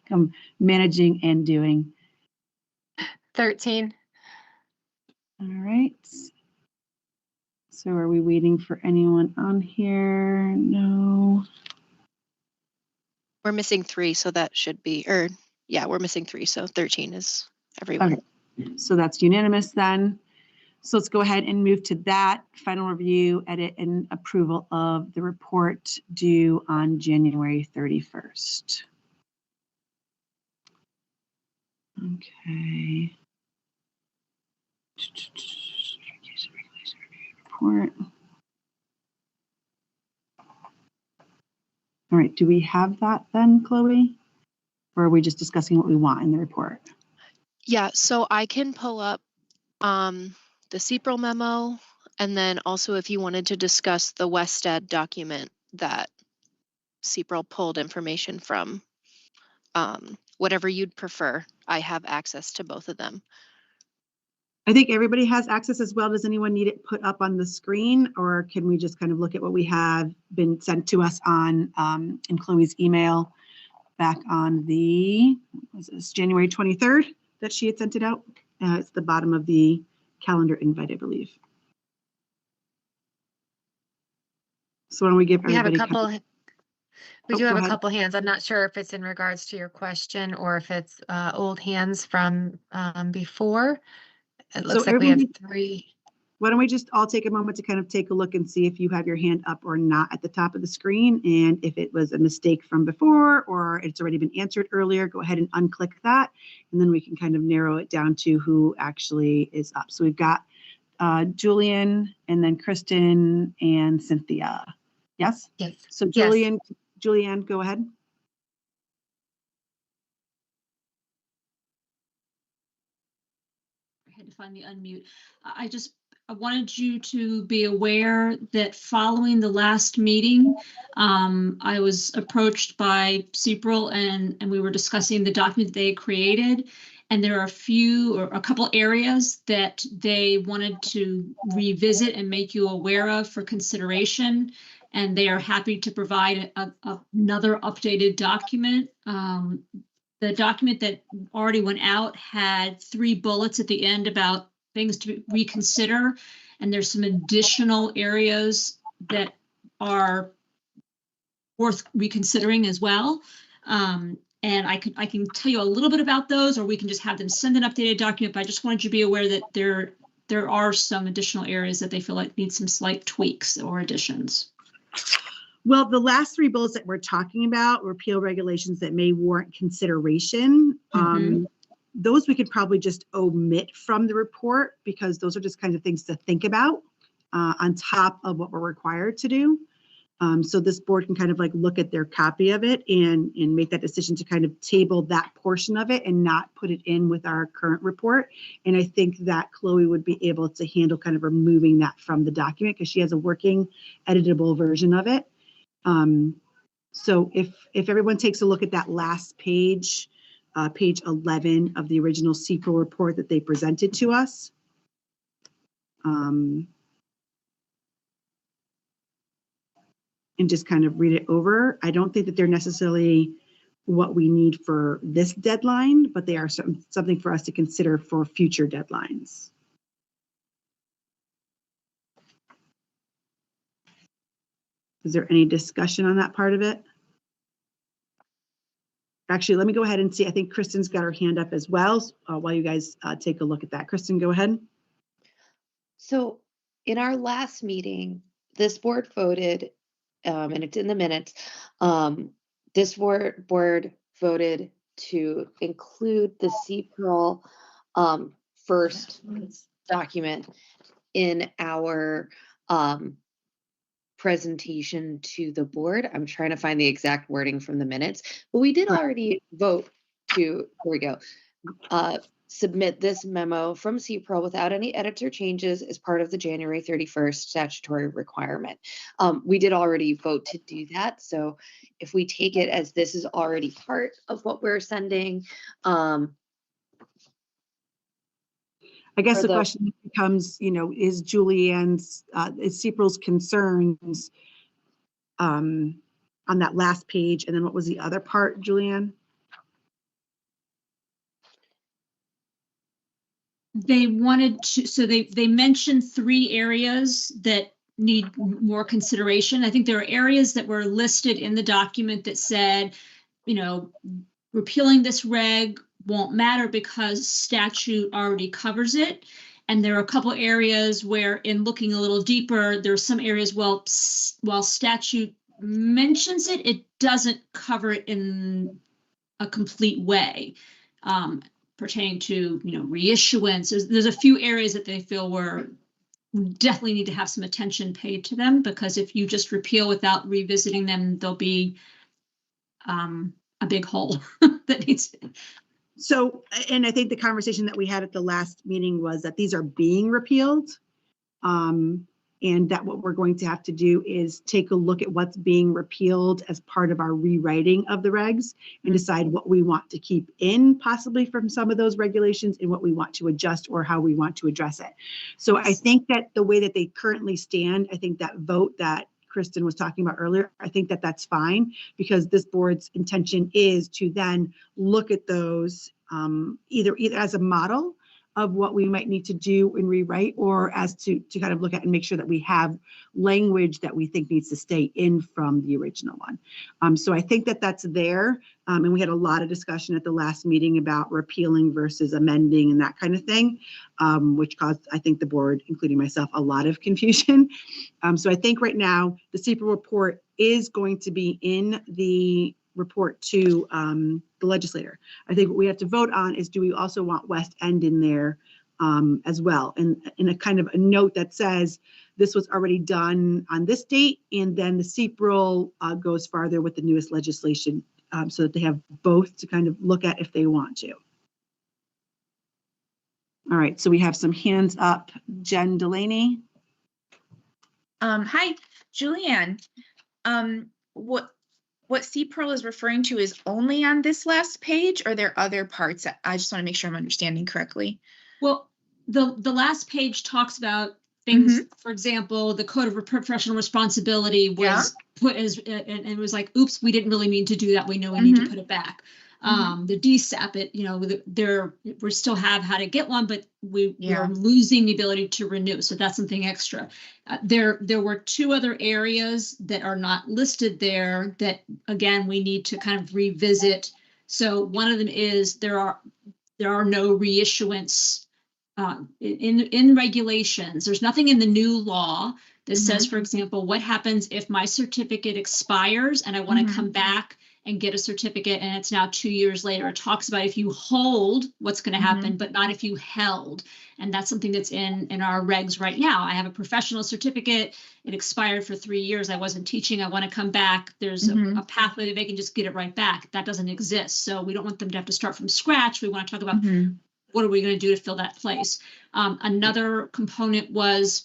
Speaker 2: I'm managing and doing.
Speaker 4: 13.
Speaker 2: All right. So are we waiting for anyone on here? No.
Speaker 3: We're missing 3, so that should be, we're missing 3, so 13 is everyone.
Speaker 2: Okay, so that's unanimous then. So let's go ahead and move to that final review, edit, and approval of the report due on January 31st. Okay. Report. All right, do we have that then, Chloe? Or are we just discussing what we want in the report?
Speaker 3: Yeah, so I can pull up the CPRL memo, and then also if you wanted to discuss the WestEd document that CPRL pulled information from, whatever you'd prefer, I have access to both of them.
Speaker 2: I think everybody has access as well. Does anyone need it put up on the screen, or can we just kind of look at what we have been sent to us on in Chloe's email back on the, was this January 23rd that she had sent it out? It's the bottom of the calendar invite, I believe. So why don't we give everybody?
Speaker 4: We have a couple. We do have a
Speaker 2: ahead.
Speaker 4: couple hands. I'm not sure if it's in regards to your question or if it's old hands from before. It looks like we have 3.
Speaker 2: Why don't we just all take a moment to kind of take a look and see if you have your hand up or not at the top of the screen. And if it was a mistake from before or it's already been answered earlier, go ahead and unclick that. And then we can kind of narrow it down to who actually is up. So we've got Julian and then Kristen and Cynthia. Yes?
Speaker 4: Yes.
Speaker 2: So
Speaker 4: Yes.
Speaker 2: Julianne, go ahead.
Speaker 15: I had to find the unmute. I wanted you to be aware that following the last meeting, I was approached by CPRL and we were discussing the document they created. And there are a couple areas that they wanted to revisit and make you aware of for consideration. And they are happy to provide another updated document. The document that already went out had 3 bullets at the end about things to reconsider. And there's some additional areas that are worth reconsidering as well. And I can tell you a little bit about those, or we can just have them send an updated document, but I just wanted you to be aware that there are some additional areas that they feel like need some slight tweaks or additions.
Speaker 2: Well, the last 3 bullets that we're talking about, repeal regulations that may warrant consideration, those we could probably just omit from the report because those are just kinds of things to think about on top of what we're required to do. So this board can kind of like look at their copy of it and make that decision to kind of table that portion of it and not put it in with our current report. And I think that Chloe would be able to handle kind of removing that from the document because she has a working editable version of it. So if everyone takes a look at that last page, page 11 of the original CPRL report that they presented to us. And just kind of read it over. I don't think that they're necessarily what we need for this deadline, but they are something for us to consider for future deadlines. Is there any discussion on that part of it? Actually, let me go ahead and see. I think Kristen's got her hand up as well while you guys take a look at that. Kristen, go ahead.
Speaker 8: So in our last meeting, this board voted, and it's in the minutes, this board voted to include the CPRL first document in our presentation to the board. I'm trying to find the exact wording from the minutes, but we did already vote to, here we go, submit this memo from CPRL without any edits or changes as part of the January 31st statutory requirement. We did already vote to do that. So if we take it as this is already part of what we're sending,
Speaker 2: I guess the question becomes, you know, is Julianne's, is CPRL's concerns on that last page, and then what was the other part, Julianne?
Speaker 15: They wanted to, so they mentioned 3 areas that need more consideration. I think there are areas that were listed in the document that said, you know, repealing this reg won't matter because statute already covers it. And there are a couple areas where, in looking a little deeper, there are some areas, well, while statute mentions it, it doesn't cover it in a complete way, pertaining to, you know, reissuance. There's a few areas that they feel definitely need to have some attention paid to them, because if you just repeal without revisiting them, there'll be a big hole that needs.
Speaker 2: So, and I think the conversation that we had at the last meeting was that these are being repealed, and that what we're going to have to do is take a look at what's being repealed as part of our rewriting of the regs and decide what we want to keep in possibly from some of those regulations and what we want to adjust or how we want to address it. So I think that the way that they currently stand, I think that vote that Kristen was talking about earlier, I think that that's fine, because this board's intention is to then look at those either as a model of what we might need to do and rewrite, or as to kind of look at and make sure that we have language that we think needs to stay in from the original one. So I think that that's there. And we had a lot of discussion at the last meeting about repealing versus amending and that kind of thing, which caused, I think, the board, including myself, a lot of confusion. So I think right now the CEPRL report is going to be in the report to the legislator. I think what we have to vote on is, do we also want West End in there as well? And in a kind of a note that says this was already done on this date, and then the CEPRL goes farther with the newest legislation, so that they have both to kind of look at if they want to. All right, so we have some hands up. Jen Delaney.
Speaker 11: Hi, Julianne. What CPRL is referring to is only on this last page, or there are other parts? I just want to make sure I'm understanding correctly.
Speaker 15: Well, the last page talks about things, for example, the Code of Professional Responsibility was put as, and it was like, oops, we didn't really mean to do that. We know we need to put it back. The DSAP, we still have how to get one, but we're losing the ability to renew. So that's something extra. There were two other areas that are not listed there that, again, we need to kind of revisit. So one of them is there are no reissuance in regulations. There's nothing in the new law that says, for example, what happens if my certificate expires and I want to come back and get a certificate, and it's now 2 years later. It talks about if you hold, what's going to happen, but not if you held. And that's something that's in our regs right now. I have a professional certificate. It expired for 3 years. I wasn't teaching. I want to come back. There's a pathway that they can just get it right back. That doesn't exist. So we don't want them to have to start from scratch. We want to talk about what are we going to do to fill that place. Another component was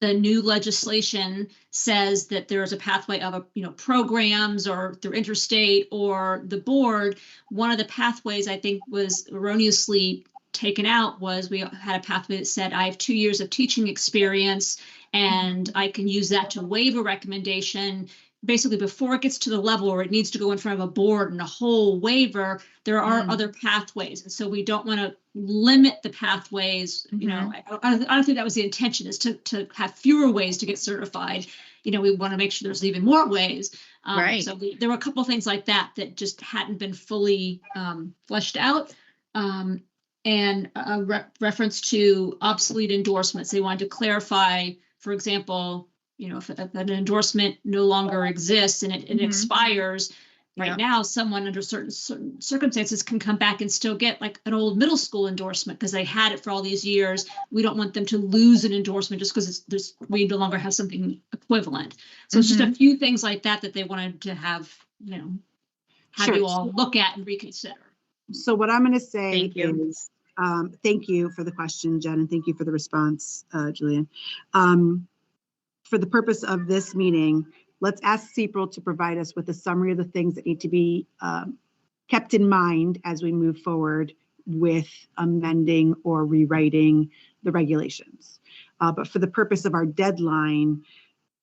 Speaker 15: the new legislation says that there is a pathway of programs, or through interstate or the board. One of the pathways I think was erroneously taken out was we had a pathway that said I have 2 years of teaching experience and I can use that to waive a recommendation. Basically, before it gets to the level where it needs to go in front of a board and a whole waiver, there are other pathways. And so we don't want to limit the pathways. I don't think that was the intention, is to have fewer ways to get certified. We want to make sure there's even more ways. Right. So there were a couple of things like that just hadn't been fully fleshed out. And a reference to obsolete endorsements. They wanted to clarify, for example, if an endorsement no longer exists and it expires, right now, someone under certain circumstances can come back and still get like an old middle school endorsement because they had it for all these years. We don't want them to lose an endorsement just because we no longer have something equivalent. So it's just a few things like that they wanted to have, you all look at and reconsider.
Speaker 2: So what I'm going to say is, thank you for the question, Jen, and thank you for the response, Julian. For the purpose of this meeting, let's ask CEPRL to provide us with a summary of the things that need to be kept in mind as we move forward with amending or rewriting the regulations. But for the purpose of our deadline,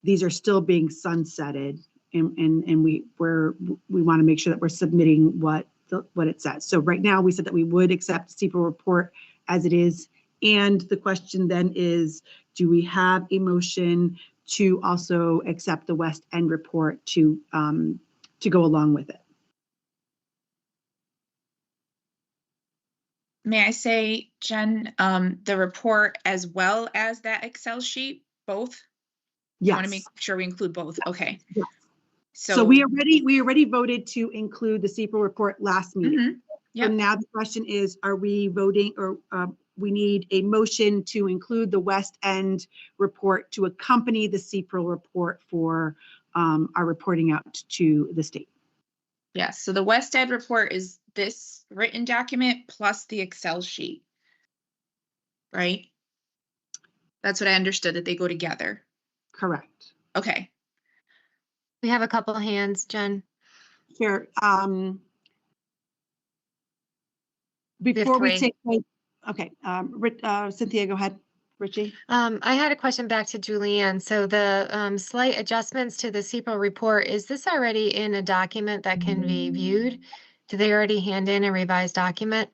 Speaker 2: these are still being sunsetted, and we want to make sure that we're submitting what it says. So right now, we said that we would accept the CEPRL report as it is, and the question then is, do we have a motion to also accept the West End report to go along with it?
Speaker 11: May I say, Jen, the report as well as that Excel sheet, both?
Speaker 2: Yes.
Speaker 11: I want to make sure we include both. Okay.
Speaker 2: Yes.
Speaker 11: So
Speaker 2: we already voted to include the CEPRL report last meeting. So now the question is, are we voting, or we need a motion to include the West End report to accompany the CEPRL report for our reporting out to the state?
Speaker 11: Yes. So the West End report is this written document plus the Excel sheet, right? That's what I understood, that they go together.
Speaker 2: Correct.
Speaker 11: Okay.
Speaker 4: We have a couple of hands, Jen.
Speaker 2: Sure. Before we take, okay, Cynthia, go ahead. Richie?
Speaker 4: I had a question back to Julianne. So the slight adjustments to the CEPRL report, is this already in a document that can be viewed? Do they already hand in a revised document?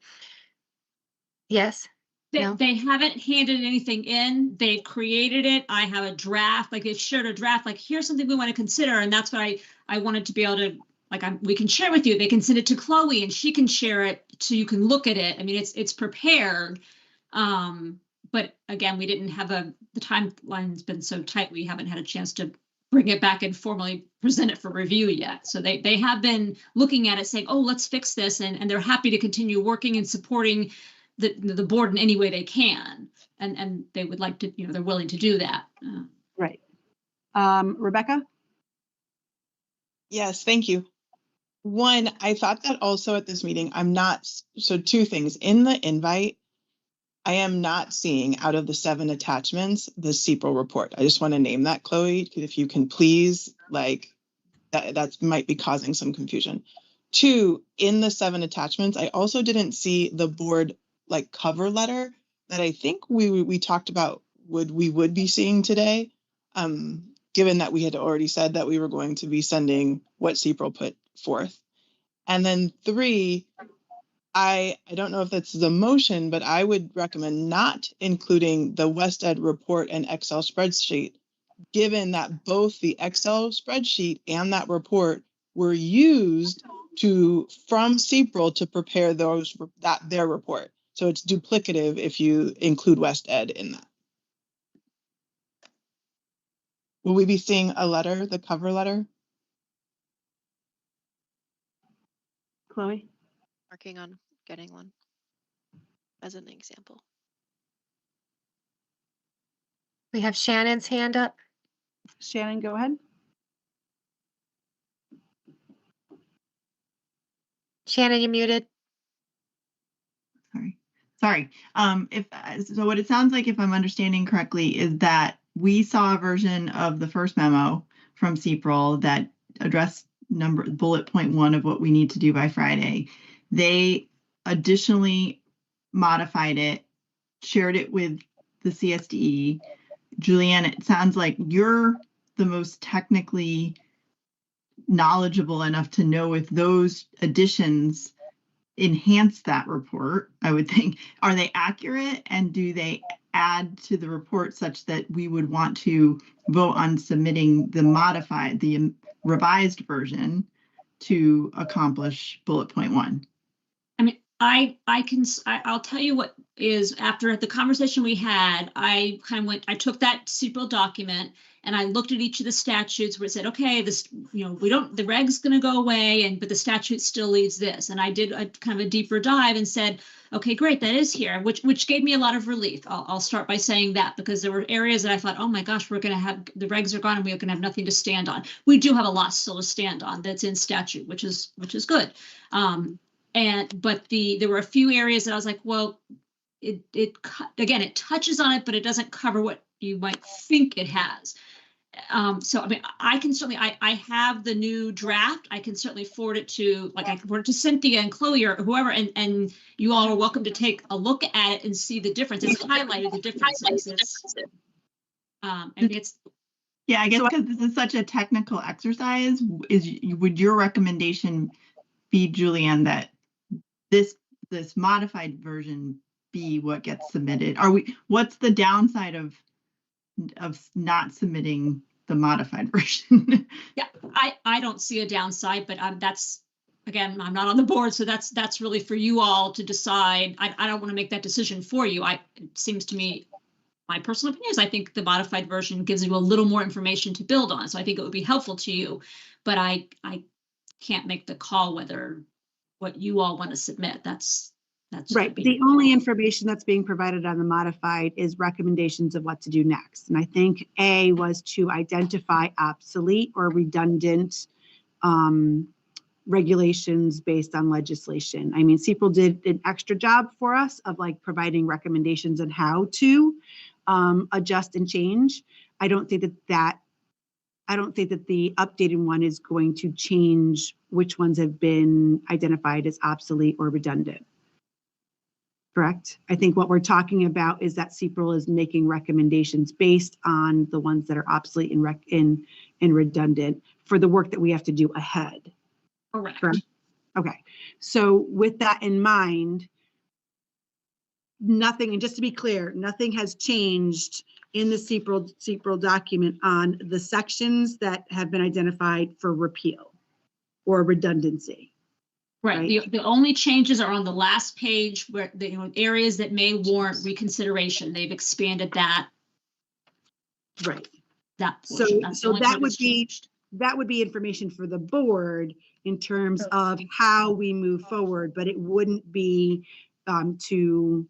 Speaker 4: Yes.
Speaker 15: They haven't handed anything in. They've created it. I have a draft, like they've shared a draft, like here's something we want to consider. And that's what I wanted to be able to, like, we can share with you. They can send it to Chloe and she can share it so you can look at it. I mean, it's prepared. But again, we didn't have the timeline's been so tight. We haven't had a chance to bring it back and formally present it for review yet. So they have been looking at it saying, oh, let's fix this. And they're happy to continue working and supporting the board in any way they can. And they would like to, they're willing to do that.
Speaker 2: Right. Rebecca?
Speaker 9: Yes, thank you. One, I thought that also at this meeting, so two things. In the invite, I am not seeing out of the 7 attachments, the CPRL report. I just want to name that, Chloe, if you can please, like, that might be causing some confusion. 2, in the 7 attachments, I also didn't see the board like cover letter that I think we talked about we would be seeing today, given that we had already said that we were going to be sending what CPRL put forth. And then 3, I don't know if that's the motion, but I would recommend not including the West Ed report and Excel spreadsheet, given that both the Excel spreadsheet and that report were used from CPRL to prepare their report. So it's duplicative if you include West Ed in that. Will we be seeing a letter, the cover letter?
Speaker 2: Chloe?
Speaker 3: Working on getting one as an example.
Speaker 4: We have Shannon's hand up.
Speaker 2: Shannon, go ahead.
Speaker 4: Shannon, you muted.
Speaker 10: Sorry. So what it sounds like, if I'm understanding correctly, is that we saw a version of the first memo from CPRL that addressed bullet point 1 of what we need to do by Friday. They additionally modified it, shared it with the CSDE. Julianne, it sounds like you're the most technically knowledgeable enough to know if those additions enhance that report, I would think. Are they accurate, and do they add to the report such that we would want to vote on submitting the revised version to accomplish bullet point 1?
Speaker 15: I mean, I'll tell you what is, after the conversation we had, I took that CPRL document and I looked at each of the statutes where it said, okay, this, the reg's going to go away, but the statute still leaves this. And I did a kind of a deeper dive and said, okay, great, that is here, which gave me a lot of relief. I'll start by saying that, because there were areas that I thought, oh my gosh, we're going to have, the regs are gone and we're going to have nothing to stand on. We do have a lot still to stand on that's in statute, which is good. But there were a few areas that I was like, well, it touches on it, but it doesn't cover what you might think it has. So I mean, I can certainly, I have the new draft. I can certainly forward it to, I can forward it to Cynthia and Chloe or whoever, and you all are welcome to take a look at it and see the difference. It's highlighted the differences.
Speaker 10: Yeah, I guess because this is such a technical exercise, would your recommendation be, Julianne, that this modified version be what gets submitted? What's the downside of not submitting the modified version?
Speaker 15: Yeah, I don't see a downside, but that's, again, I'm not on the board, so that's really for you all to decide. I don't want to make that decision for you. It seems to me, my personal opinion is I think the modified version gives you a little more information to build on. So I think it would be helpful to you, but I can't make the call whether what you all want to submit. That's
Speaker 2: right. The only information that's being provided on the modified is recommendations of what to do next. And I think A was to identify obsolete or redundant regulations based on legislation. I mean, CPRL did an extra job for us of providing recommendations on how to adjust and change. I don't think that the updated one is going to change which ones have been identified as obsolete or redundant. Correct? I think what we're talking about is that CPRL is making recommendations based on the ones that are obsolete and redundant for the work that we have to do ahead.
Speaker 15: Correct.
Speaker 2: Okay. So with that in mind, nothing, and just to be clear, nothing has changed in the CPRL document on the sections that have been identified for repeal or redundancy.
Speaker 15: Right.
Speaker 2: Right.
Speaker 15: The only changes are on the last page where the areas that may warrant reconsideration. They've expanded that.
Speaker 2: Right.
Speaker 15: That
Speaker 2: So,
Speaker 15: portion. That's the
Speaker 2: so
Speaker 15: only
Speaker 2: that
Speaker 15: part
Speaker 2: would
Speaker 15: that's
Speaker 2: be,
Speaker 15: changed.
Speaker 2: that would be information for the board in terms of how we move forward, but it wouldn't be to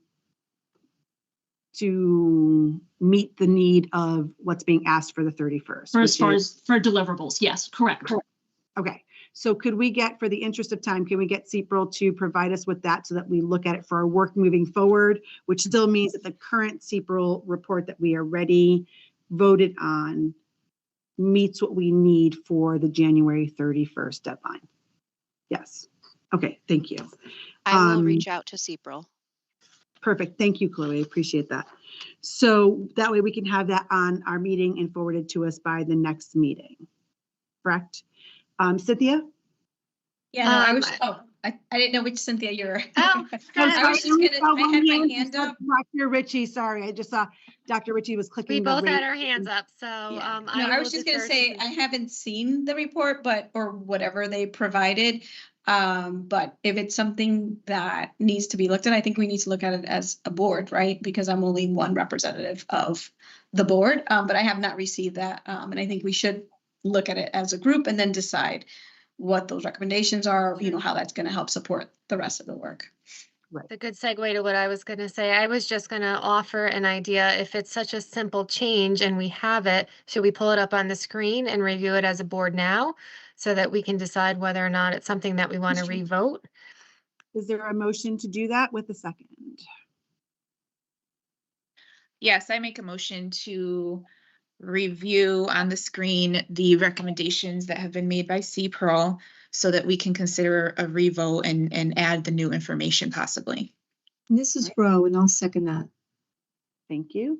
Speaker 2: meet the need of what's being asked for the 31st.
Speaker 15: For as far as for deliverables, yes, correct.
Speaker 2: Okay, so could we get, for the interest of time, can we get CPRL to provide us with that so that we look at it for our work moving forward, which still means that the current CPRL report that we already voted on meets what we need for the January 31st deadline? Yes. Okay, thank you.
Speaker 3: I will reach out to CPRL.
Speaker 2: Perfect. Thank you, Chloe. Appreciate that. So that way we can have that on our meeting and forwarded to us by the next meeting. Correct? Cynthia?
Speaker 12: Yeah, no, I was, I didn't know which Cynthia you were.
Speaker 4: Oh,
Speaker 12: I was just gonna, I had my hand up.
Speaker 2: Dr. Ritchie, sorry. I just saw Dr. Ritchie was clicking.
Speaker 4: We both
Speaker 2: the
Speaker 4: had
Speaker 2: raise
Speaker 4: our hands
Speaker 2: button.
Speaker 4: up, so
Speaker 12: Yeah. No,
Speaker 4: I
Speaker 12: I was
Speaker 4: will
Speaker 12: just gonna
Speaker 4: defer
Speaker 12: say,
Speaker 4: to-
Speaker 12: I haven't seen the report, but, or whatever they provided. But if it's something that needs to be looked at, I think we need to look at it as a board, right? Because I'm only one representative of the board, but I have not received that. And I think we should look at it as a group and then decide what those recommendations are, you know, how that's gonna help support the rest of the work.
Speaker 4: a good segue to what I was going to say. I was just going to offer an idea. If it's such a simple change and we have it, should we pull it up on the screen and review it as a board now so that we can decide whether or not it's something that we want to revote?
Speaker 2: Is there a motion to do that with a second?
Speaker 11: Yes, I make a motion to review on the screen the recommendations that have been made by CPRL so that we can consider a revote and add the new information possibly.
Speaker 6: This is Rowe, and I'll second that.
Speaker 2: Thank you.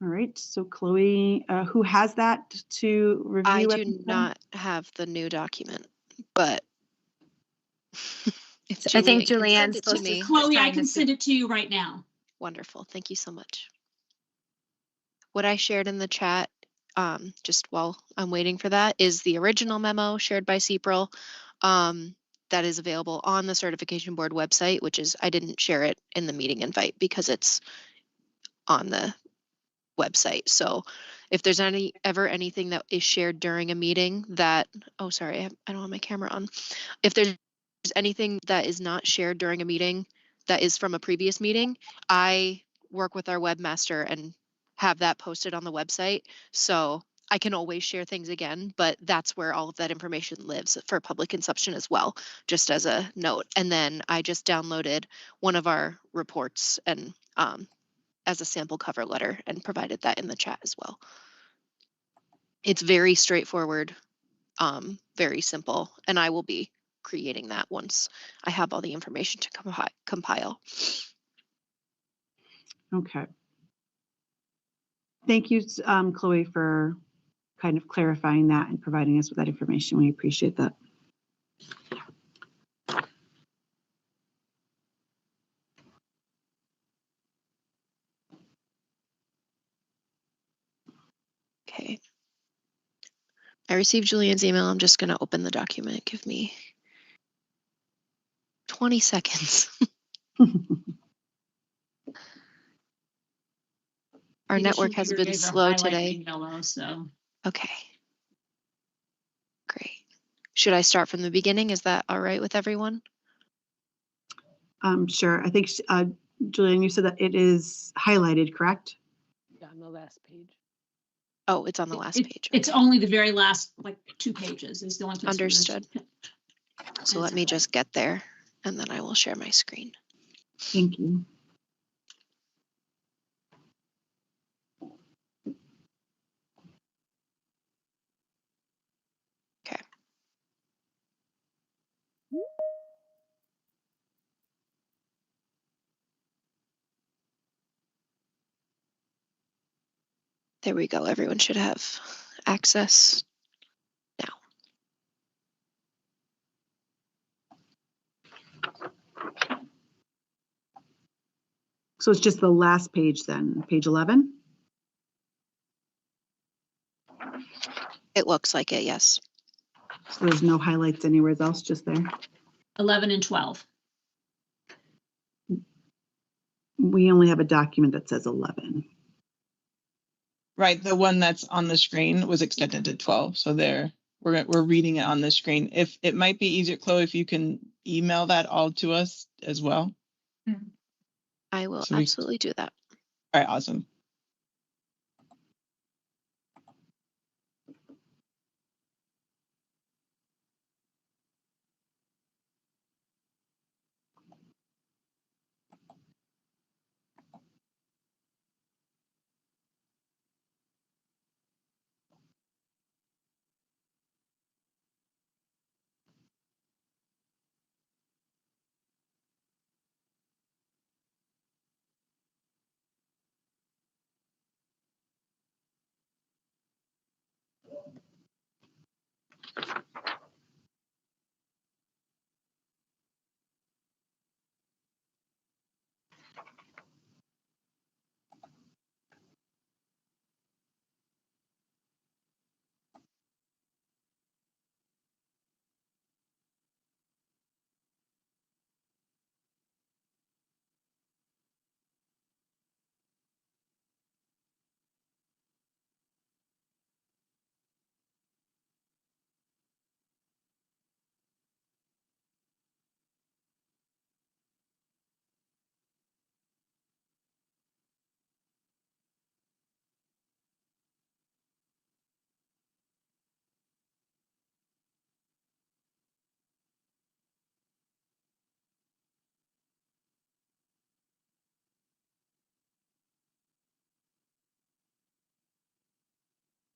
Speaker 2: All right, so Chloe, who has that to review?
Speaker 3: I
Speaker 2: at
Speaker 3: do
Speaker 2: this time?
Speaker 3: not have the new document, but if
Speaker 4: I think
Speaker 3: Julian can
Speaker 4: Julianne's
Speaker 3: send it to
Speaker 4: supposed to-
Speaker 3: me.
Speaker 15: Chloe, I
Speaker 4: trying to
Speaker 15: can
Speaker 4: see-
Speaker 15: send it to you right now.
Speaker 3: Wonderful. Thank you so much. What I shared in the chat, just while I'm waiting for that, is the original memo shared by CPRL that is available on the certification board website, which is, I didn't share it in the meeting invite because it's on the website. So if there's ever anything that is shared during a meeting that, oh, sorry, I don't have my camera on. If there's anything that is not shared during a meeting that is from a previous meeting, I work with our webmaster and have that posted on the website. So I can always share things again, but that's where all of that information lives for public consumption as well, just as a note. And then I just downloaded one of our reports and as a sample cover letter and provided that in the chat as well. It's very straightforward, very simple, and I will be creating that once I have all the information to compile.
Speaker 2: Okay. Thank you, Chloe, for kind of clarifying that and providing us with that information. We appreciate that.
Speaker 3: Okay. I received Julian's email. I'm just going to open the document. Give me 20 seconds. Our network has been slow today.
Speaker 15: Yellow, so.
Speaker 3: Okay. Great. Should I start from the beginning? Is that all right with everyone?
Speaker 2: Sure. I think, Julian, you said that it is highlighted, correct?
Speaker 16: Yeah, on the last page.
Speaker 3: Oh, it's on the last page.
Speaker 15: It's only the very last, like, 2 pages is the only place.
Speaker 3: Understood. So let me just get there and then I will share my screen.
Speaker 2: Thank you.
Speaker 3: Okay. There we go. Everyone should have access now.
Speaker 2: So it's just the last page then, page 11?
Speaker 3: It looks like it, yes.
Speaker 2: So there's no highlights anywhere else, just there?
Speaker 15: 11 and 12.
Speaker 2: We only have a document that says 11.
Speaker 9: Right, the one that's on the screen was extended to 12, so there we're reading it on the screen. If it might be easier, Chloe, if you can email that all to us as well.
Speaker 3: I will
Speaker 9: So
Speaker 3: absolutely do that.
Speaker 9: All right, awesome.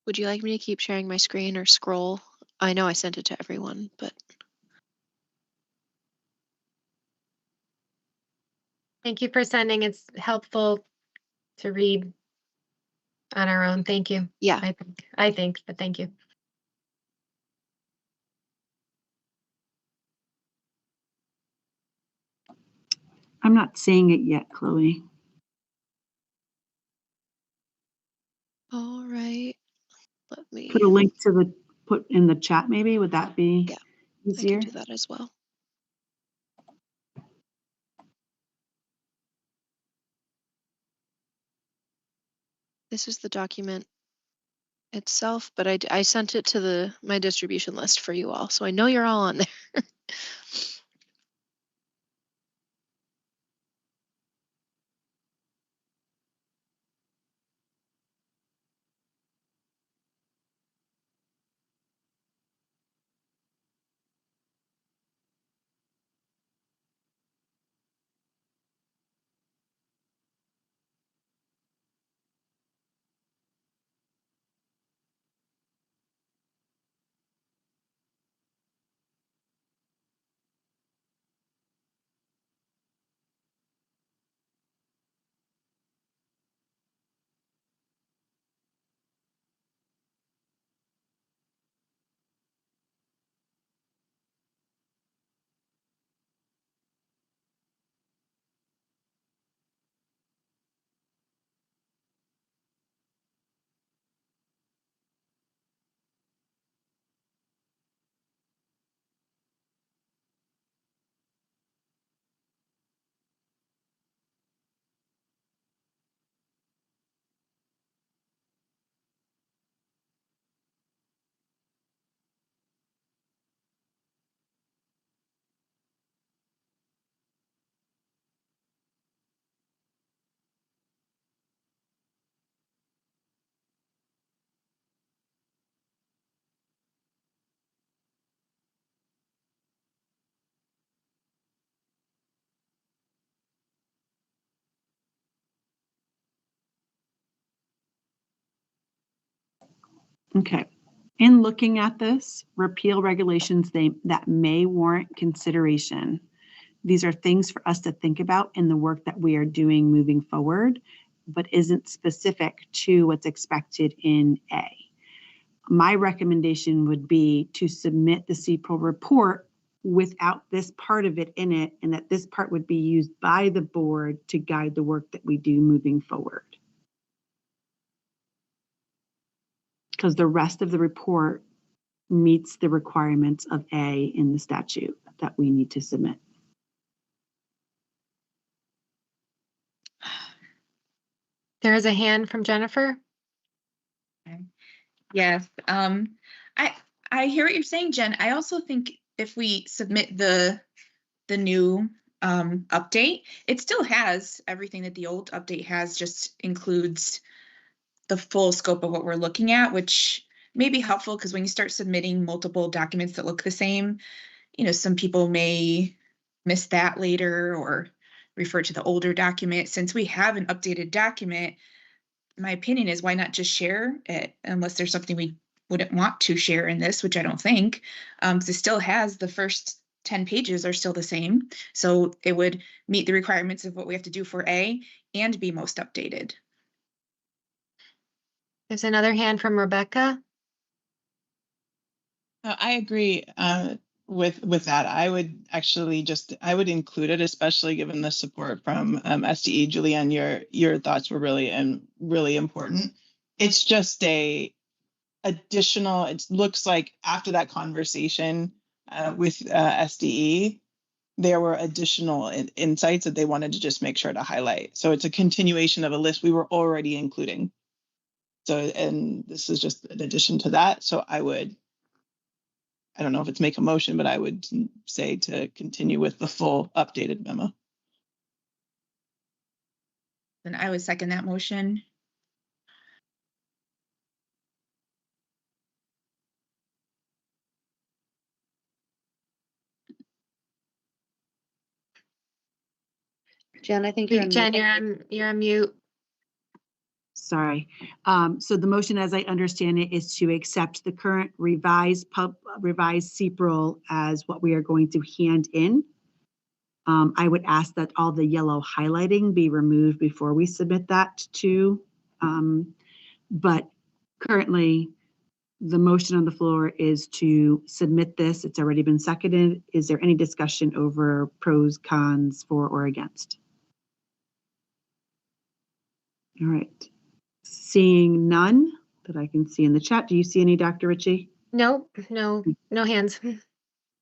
Speaker 3: Would you like me to keep sharing my screen or scroll? I know I sent it to everyone, but
Speaker 4: Thank you for sending. It's helpful to read on our own. Thank you.
Speaker 3: yeah.
Speaker 4: I think, but thank you.
Speaker 2: I'm not seeing it yet, Chloe.
Speaker 3: All right. Let me
Speaker 2: Put a link to put in the chat maybe. Would that be easier?
Speaker 3: I can do that as well. This is the document itself, but I sent it to my distribution list for you all, so I know you're all on there.
Speaker 2: Okay. In looking at this, repeal regulations that may warrant consideration. These are things for us to think about in the work that we are doing moving forward, but isn't specific to what's expected in A. My recommendation would be to submit the CPRO report without this part of it in it, and that this part would be used by the board to guide the work that we do moving forward. Because the rest of the report meets the requirements of A in the statute that we need to submit.
Speaker 4: There is a hand from Jennifer.
Speaker 11: Yes, I hear what you're saying, Jen. I also think if we submit the new update, it still has everything that the old update has, just includes the full scope of what we're looking at, which may be helpful because when you start submitting multiple documents that look the same, you know, some people may miss that later or refer to the older document. Since we have an updated document, my opinion is why not just share it, unless there's something we wouldn't want to share in this, which I don't think, because it still has the first 10 pages are still the same. So it would meet the requirements of what we have to do for A and be most updated.
Speaker 4: There's another hand from Rebecca.
Speaker 9: I agree with that. I would actually I would include it, especially given the support from SDE. Julianne, your thoughts were really important. It's just additional, it looks like after that conversation with SDE, there were additional insights that they wanted to just make sure to highlight. So it's a continuation of a list we were already including. So, and this is just an addition to that. So I don't know if it's make a motion, but I would say to continue with the full updated memo.
Speaker 11: Then I would second that motion.
Speaker 8: Jen, I think you're on
Speaker 4: Jen,
Speaker 8: mute.
Speaker 4: you're on mute.
Speaker 2: Sorry. So the motion, as I understand it, is to accept the current revised CPRL as what we are going to hand in. I would ask that all the yellow highlighting be removed before we submit that to, but currently the motion on the floor is to submit this. It's already been seconded. Is there any discussion over pros, cons, for or against? All right. Seeing none that I can see in the chat. Do you see any, Dr. Ritchie?
Speaker 4: No hands.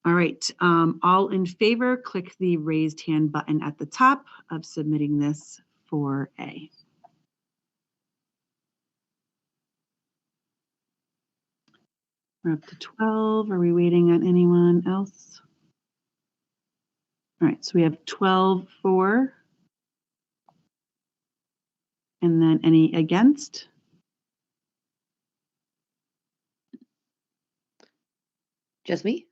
Speaker 2: All right. All in favor, click the raised hand button at the top of submitting this for A. We're up to 12. Are we waiting on anyone else? All right. So we have 12 for. And then any against?
Speaker 8: Just me.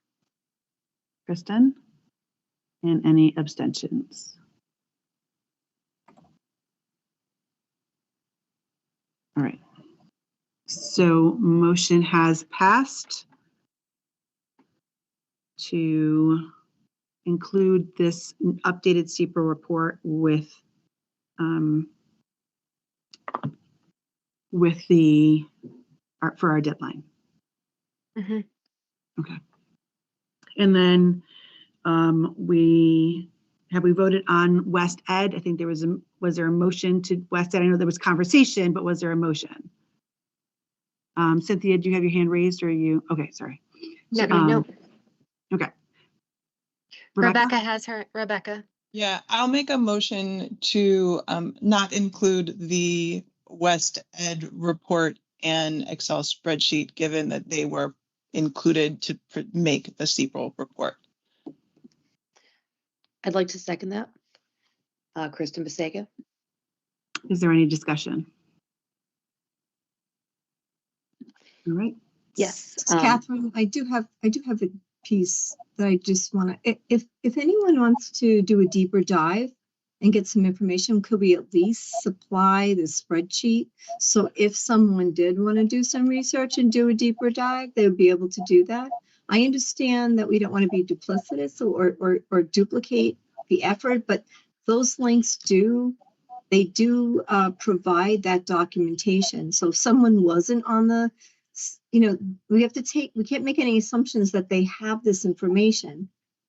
Speaker 2: Kristen? And any abstentions? All right. So motion has passed to include this updated CPRL report with for our deadline.
Speaker 4: Mm-hmm.
Speaker 2: Okay. And then we voted on West Ed? I think was there a motion to West Ed? I know there was conversation, but was there a motion? Cynthia, do you have your hand raised or are you? Okay, sorry.
Speaker 4: No.
Speaker 2: Okay.
Speaker 4: Rebecca.
Speaker 9: Yeah, I'll make a motion to not include the West Ed report and Excel spreadsheet, given that they were included to make the CPRL report.
Speaker 8: I'd like to second that. Kristen Besega.
Speaker 2: Is there any discussion? All right.
Speaker 8: Yes.
Speaker 6: Catherine, I do have a piece that I just want to, if anyone wants to do a deeper dive and get some information, could we at least supply the spreadsheet? So if someone did want to do some research and do a deeper dive, they would be able to do that. I understand that we don't want to be duplicitous or duplicate the effort, but those links do provide that documentation. So if someone wasn't on the, we can't make any assumptions that they have this information.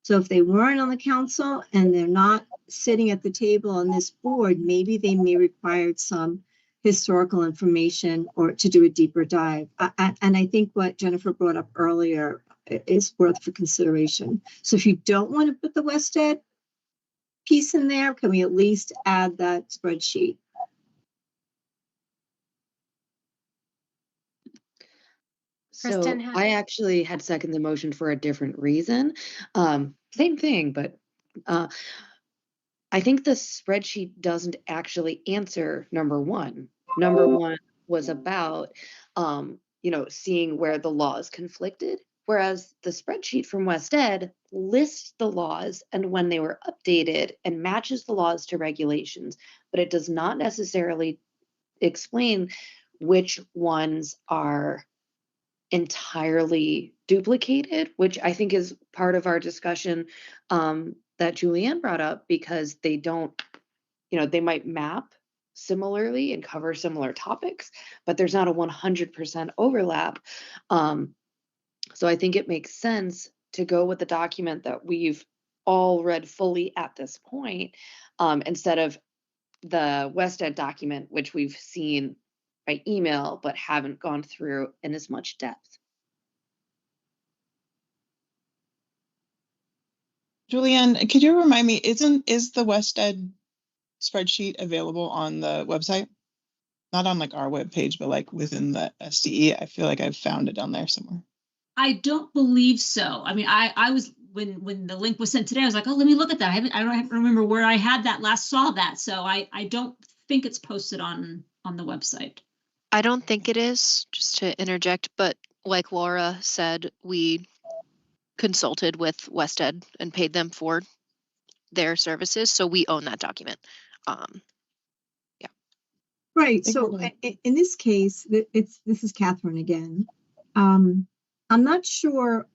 Speaker 6: So if they weren't on the council and they're not sitting at the table on this board, maybe they may require some historical information or to do a deeper dive. And I think what Jennifer brought up earlier is worth for consideration. So if you don't want to put the West Ed piece in there, can we at least add that spreadsheet?
Speaker 8: So
Speaker 4: Kristen had-
Speaker 8: I actually had seconded the motion for a different reason. Same thing, but I think the spreadsheet doesn't actually answer number one. Number one was about, seeing where the laws conflicted, whereas the spreadsheet from West Ed lists the laws and when they were updated and matches the laws to regulations, but it does not necessarily explain which ones are entirely duplicated, which I think is part of our discussion that Julianne brought up, because they don't, they might map similarly and cover similar topics, but there's not a 100% overlap. So I think it makes sense to go with the document that we've all read fully at this point, instead of the West Ed document, which we've seen by email, but haven't gone through in as much depth.
Speaker 9: Julianne, could you remind me, is the West Ed spreadsheet available on the website? Not on like our webpage, but like within the SDE. I feel like I've found it on there somewhere.
Speaker 15: I don't believe so. I mean, I was, when the link was sent today, I was like, oh, let me look at that. I don't remember where I had that last saw that. So I don't think it's posted on the website.
Speaker 3: I don't think it is, just to interject, but like Laura said, we consulted with West Ed and paid them for their services, so we own that document. Yeah.
Speaker 6: Right. So in this case, this is Catherine again. I'm not sure.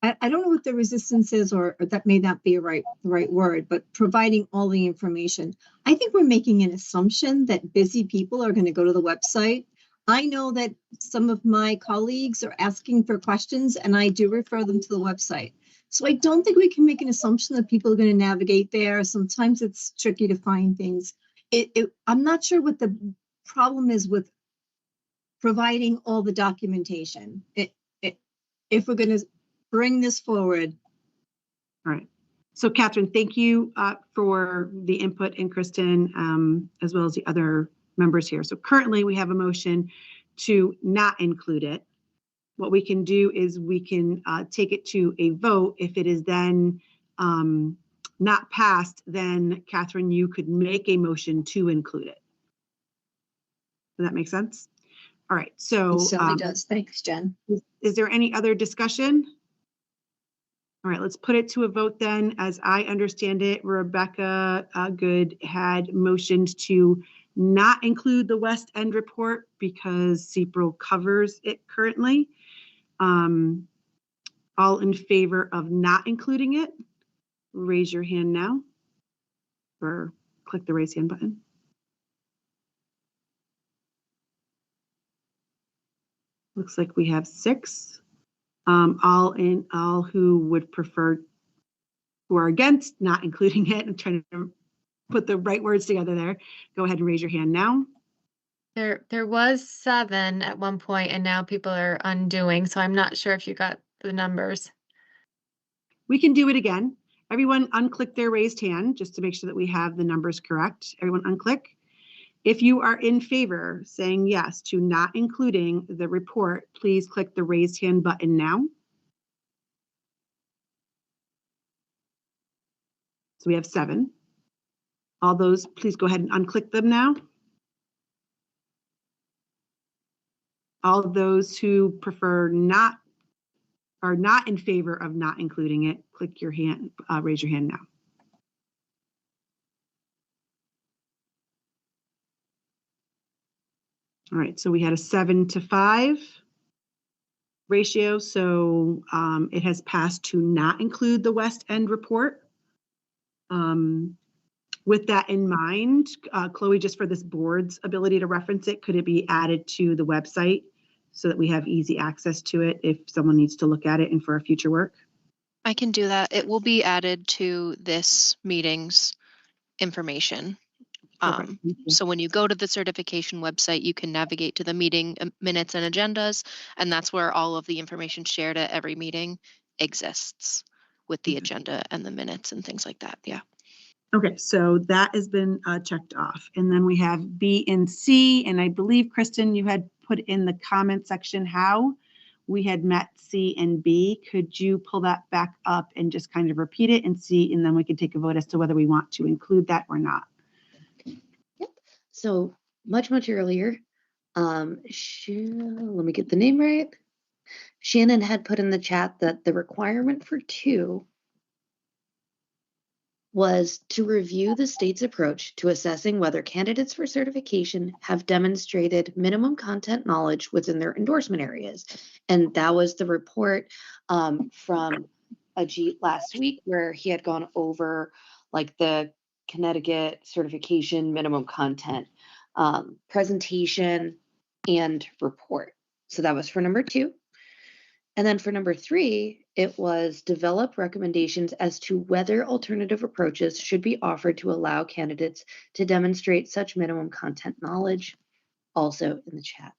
Speaker 6: I don't know what the resistance is, or that may not be the right word, but providing all the information. I think we're making an assumption that busy people are going to go to the website. I know that some of my colleagues are asking for questions, and I do refer them to the website. So I don't think we can make an assumption that people are going to navigate there. Sometimes it's tricky to find things. I'm not sure what the problem is with providing all the documentation. If we're going to bring this forward.
Speaker 2: All right. So Catherine, thank you for the input, and Kristen, as well as the other members here. So currently we have a motion to not include it. What we can do is we can take it to a vote. If it is then not passed, then Catherine, you could make a motion to include it. Does that make sense? All right. So
Speaker 6: It certainly does. Thanks, Jen.
Speaker 2: Is there any other discussion? All right, let's put it to a vote then. As I understand it, Rebecca Good had motioned to not include the West End report because CPRO covers it currently. All in favor of not including it, raise your hand now, or click the raise hand button. Looks like we have 6. All who would prefer, who are against not including it, and trying to put the right words together there, go ahead and raise your hand now.
Speaker 4: There was 7 at one point, and now people are undoing, so I'm not sure if you got the numbers.
Speaker 2: We can do it again. Everyone unclick their raised hand just to make sure that we have the numbers correct. Everyone unclick. If you are in favor, saying yes to not including the report, please click the raised hand button now. So we have 7. All those, please go ahead and unclick them now. All those who prefer not, are not in favor of not including it, click your hand, raise your hand now. All right, so we had a 7-to-5 ratio, so it has passed to not include the West End report. With that in mind, Chloe, just for this board's ability to reference it, could it be added to the website so that we have easy access to it if someone needs to look at it and for our future work?
Speaker 3: I can do that. It will be added to this meeting's information.
Speaker 2: Perfect. Thank you.
Speaker 3: So when you go to the certification website, you can navigate to the meeting minutes and agendas, and that's where all of the information shared at every meeting exists with the agenda and the minutes and things like that. Yeah.
Speaker 2: Okay, so that has been checked off. And then we have B and C, and I believe, Kristen, you had put in the comment section how we had met C and B. Could you pull that back up and just kind of repeat it and see, and then we can take a vote as to whether we want to include that or not.
Speaker 8: Yep. So much earlier, let me get the name right. Shannon had put in the chat that the requirement for 2 was to review the state's approach to assessing whether candidates for certification have demonstrated minimum content knowledge within their endorsement areas. And that was the report from Ajit last week, where he had gone over like the Connecticut certification minimum content presentation and report. So that was for number 2. And then for number 3, it was develop recommendations as to whether alternative approaches should be offered to allow candidates to demonstrate such minimum content knowledge, also in the chat.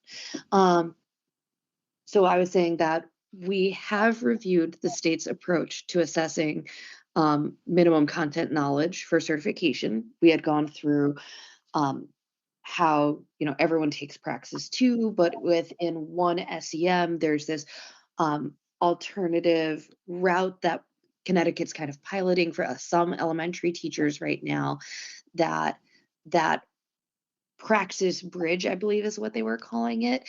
Speaker 8: So I was saying that we have reviewed the state's approach to assessing minimum content knowledge for certification. We had gone through how, everyone takes Praxis 2, but within one SEM, there's this alternative route that Connecticut's kind of piloting for some elementary teachers right now, that Praxis Bridge, I believe is what they were calling it.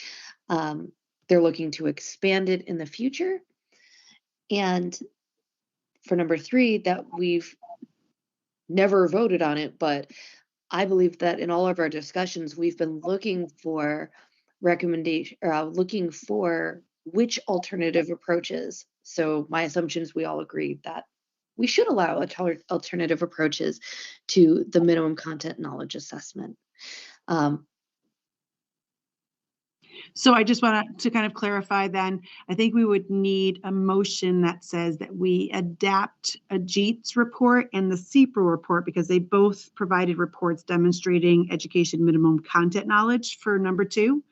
Speaker 8: They're looking to expand it in the future. And for number 3, that we've never voted on it, but I believe that in all of our discussions, we've been looking for looking for which alternative approaches. So my assumption is we all agree that we should allow alternative approaches to the minimum content knowledge assessment.
Speaker 2: So I just want to kind of clarify then, I think we would need a motion that says that we adapt Ajit's report and the CPRO report, because they both provided reports demonstrating education minimum content knowledge for number 2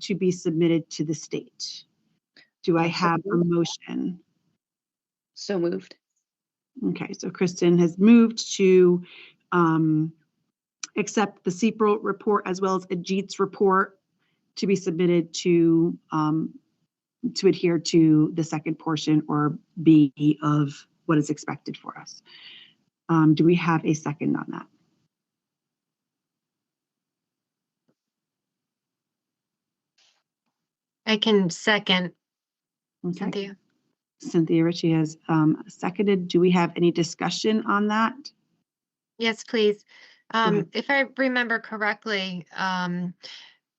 Speaker 2: to be submitted to the state. Do I have a motion?
Speaker 8: So moved.
Speaker 2: Okay, so Kristen has moved to accept the CPRO report as well as Ajit's report to be submitted to adhere to the second portion, or B, of what is expected for us. Do we have a second on that?
Speaker 4: I can second.
Speaker 2: Okay.
Speaker 4: Cynthia.
Speaker 2: Cynthia Ritchie has seconded. Do we have any discussion on that?
Speaker 4: Yes, please. If I remember correctly,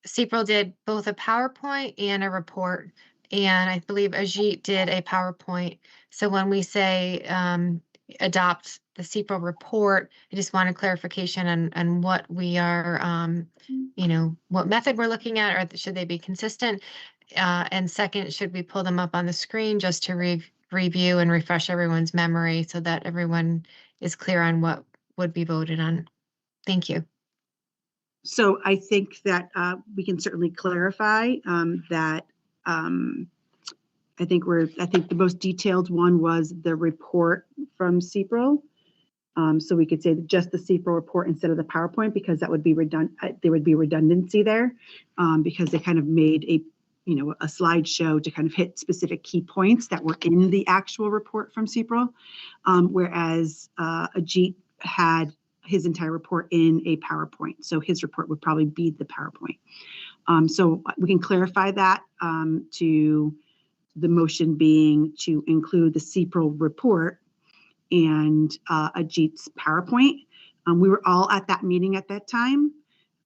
Speaker 4: CPRO did both a PowerPoint and a report, and I believe Ajit did a PowerPoint. So when we say adopt the CPRO report, I just wanted clarification on what we are, what method we're looking at, or should they be consistent? And second, should we pull them up on the screen just to review and refresh everyone's memory so that everyone is clear on what would be voted on? Thank you.
Speaker 2: So I think that we can certainly clarify that I think the most detailed one was the report from CPRO. So we could say just the CPRO report instead of the PowerPoint, because that would be there would be redundancy there, because they kind of made a slideshow to kind of hit specific key points that were in the actual report from CPRO, whereas Ajit had his entire report in a PowerPoint. So his report would probably be the PowerPoint. So we can clarify that to the motion being to include the CPRO report and Ajit's PowerPoint. We were all at that meeting at that time.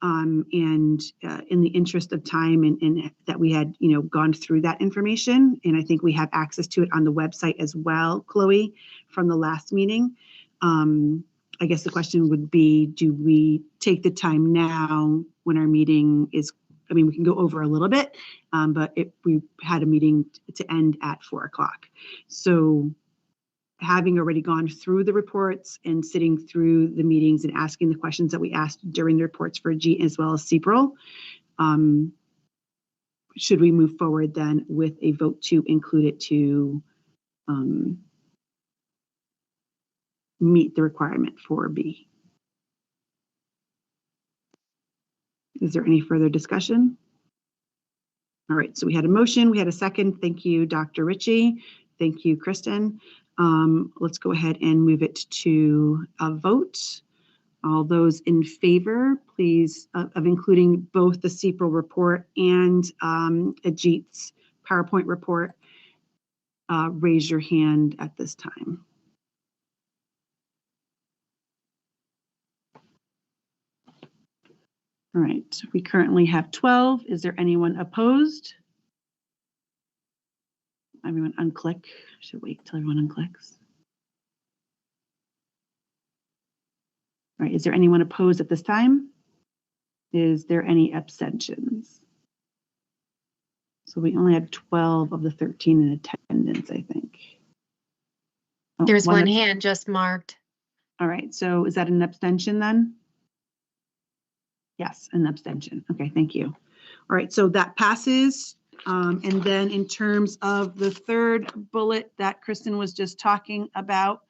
Speaker 2: And in the interest of time and that we had, gone through that information, and I think we have access to it on the website as well, Chloe, from the last meeting. I guess the question would be, do we take the time now when our meeting is, we can go over a little bit, but we had a meeting to end at 4 o'clock. So having already gone through the reports and sitting through the meetings and asking the questions that we asked during the reports for G as well as CPRL, should we move forward then with a vote to include it to meet the requirement for B? Is there any further discussion? All right, so we had a motion, we had a second. Thank you, Dr. Ritchie. Thank you, Kristen. Let's go ahead and move it to a vote. All those in favor, please, of including both the CPRL report and Ajit's PowerPoint report, raise your hand at this time. All right, we currently have 12. Is there anyone opposed? Everyone unclick. Should wait till everyone unclicks. All right, is there anyone opposed at this time? Is there any abstentions? So we only had 12 of the 13 in attendance, I think. Oh,
Speaker 4: There's one hand just marked.
Speaker 2: All right, so is that an abstention then? Yes, an abstention. Okay, thank you. All right, so that passes. And then in terms of the third bullet that Kristen was just talking about,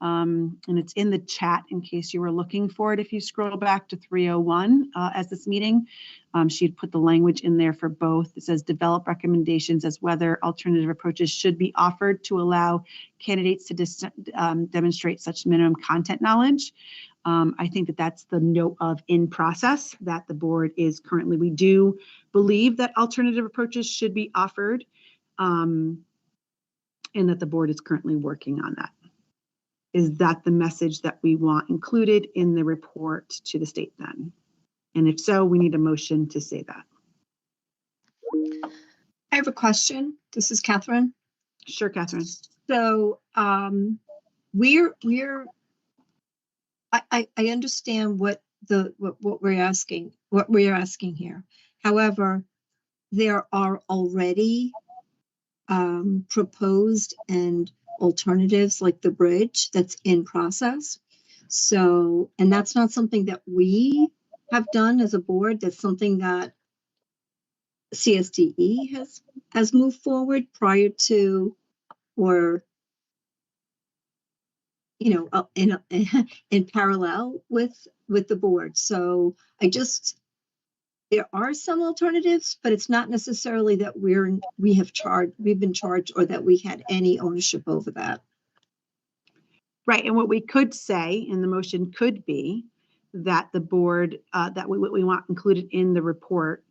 Speaker 2: and it's in the chat in case you were looking for it. If you scroll back to 301 as this meeting, she'd put the language in there for both. It says develop recommendations as whether alternative approaches should be offered to allow candidates to demonstrate such minimum content knowledge. I think that that's the note of in process that the board is currently, we do believe that alternative approaches should be offered, and that the board is currently working on that. Is that the message that we want included in the report to the state then? And if so, we need a motion to say that.
Speaker 6: I have a question. This is Catherine.
Speaker 2: Sure, Catherine.
Speaker 6: So I understand what we're asking here. However, there are already proposed and alternatives like the bridge that's in process. So, and that's not something that we have done as a board. That's something that CSDE has moved forward prior to, or you know, in parallel with the board. So there are some alternatives, but it's not necessarily that we've been charged or that we had any ownership over that.
Speaker 2: Right, and what we could say in the motion could be that the board, that what we want included in the report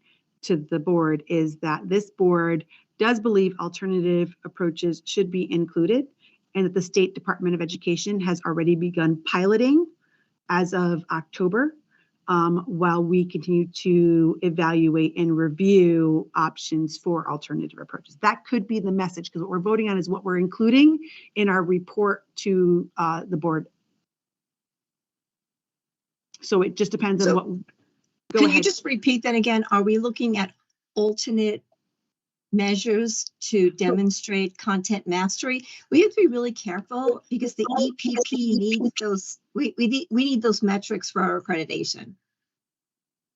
Speaker 2: to the board is that this board does believe alternative approaches should be included, and that the State Department of Education has already begun piloting as of October, while we continue to evaluate and review options for alternative approaches. That could be the message, because what we're voting on is what we're including in our report to the board. So it just depends on what.
Speaker 6: Can you just repeat that again? Are we looking at alternate measures to demonstrate content mastery? We have to be really careful because the EPP needs those. We need those metrics for our accreditation,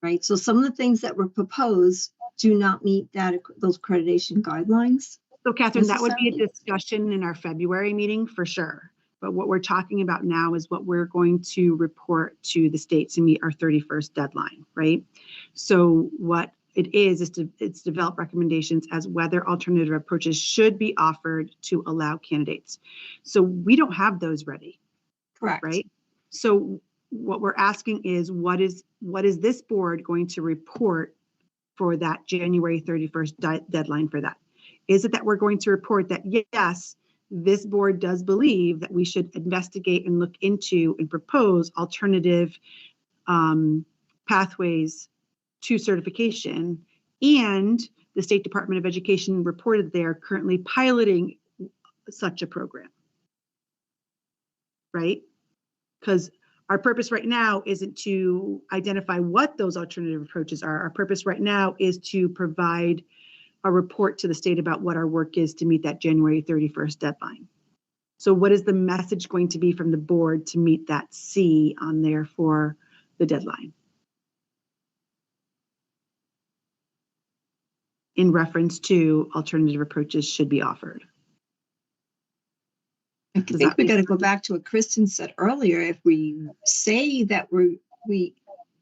Speaker 6: right? So some of the things that were proposed do not meet those accreditation guidelines.
Speaker 2: So Catherine, that would be a discussion in our February meeting for sure. But what we're talking about now is what we're going to report to the state to meet our 31st deadline, right? So what it is it's develop recommendations as whether alternative approaches should be offered to allow candidates. So we don't have those ready.
Speaker 6: Correct.
Speaker 2: Right? So what we're asking is what is this board going to report for that January 31st deadline for that? Is it that we're going to report that yes, this board does believe that we should investigate and look into and propose alternative pathways to certification, and the State Department of Education reported they are currently piloting such a program, right? Because our purpose right now isn't to identify what those alternative approaches are. Our purpose right now is to provide a report to the state about what our work is to meet that January 31st deadline. So what is the message going to be from the board to meet that C on there for the deadline? In reference to alternative approaches should be offered.
Speaker 6: I think we got to go back to what Kristen said earlier. If we say that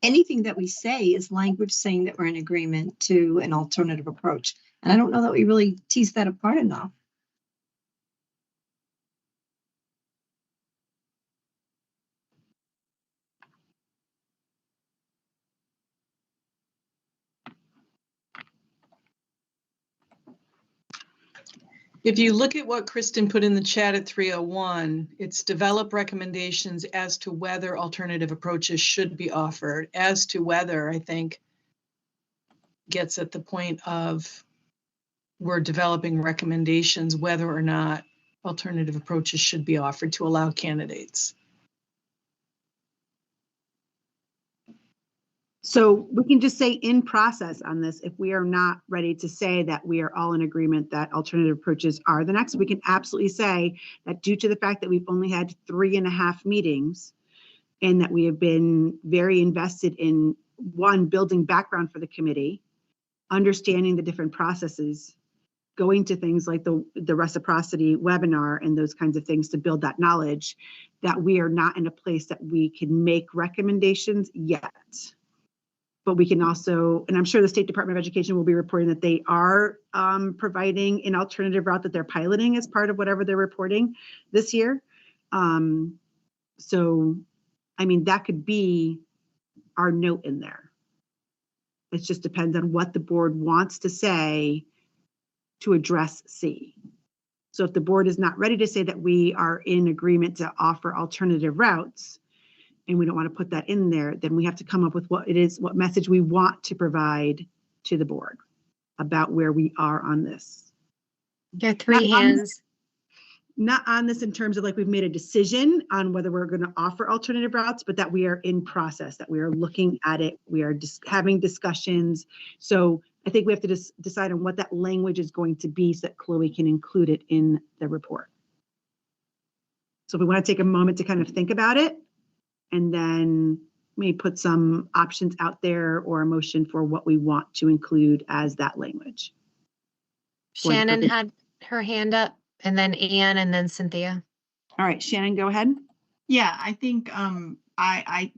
Speaker 6: anything that we say is language saying that we're in agreement to an alternative approach. And I don't know that we really tease that apart enough.
Speaker 17: If you look at what Kristen put in the chat at 301, it's develop recommendations as to whether alternative approaches should be offered. As to whether, I think, gets at the point of we're developing recommendations whether or not alternative approaches should be offered to allow candidates.
Speaker 2: So we can just say in process on this, if we are not ready to say that we are all in agreement that alternative approaches are the next, we can absolutely say that due to the fact that we've only had 3.5 meetings and that we have been very invested in, one, building background for the committee, understanding the different processes, going to things like the reciprocity webinar and those kinds of things to build that knowledge, that we are not in a place that we can make recommendations yet. But we can also, and I'm sure the State Department of Education will be reporting that they are providing an alternative route that they're piloting as part of whatever they're reporting this year. So, I mean, that could be our note in there. It just depends on what the board wants to say to address C. So if the board is not ready to say that we are in agreement to offer alternative routes, and we don't want to put that in there, then we have to come up with what it is, what message we want to provide to the board about where we are on this.
Speaker 4: Got three hands.
Speaker 2: Not on this in terms of like we've made a decision on whether we're going to offer alternative routes, but that we are in process, that we are looking at it, we are just having discussions. So I think we have to decide on what that language is going to be so that Chloe can include it in the report. So if we want to take a moment to kind of think about it, and then maybe put some options out there or a motion for what we want to include as that language.
Speaker 4: Shannon had her hand up, and then Anne, and then Cynthia.
Speaker 2: All right, Shannon, go ahead.
Speaker 10: Yeah, I think I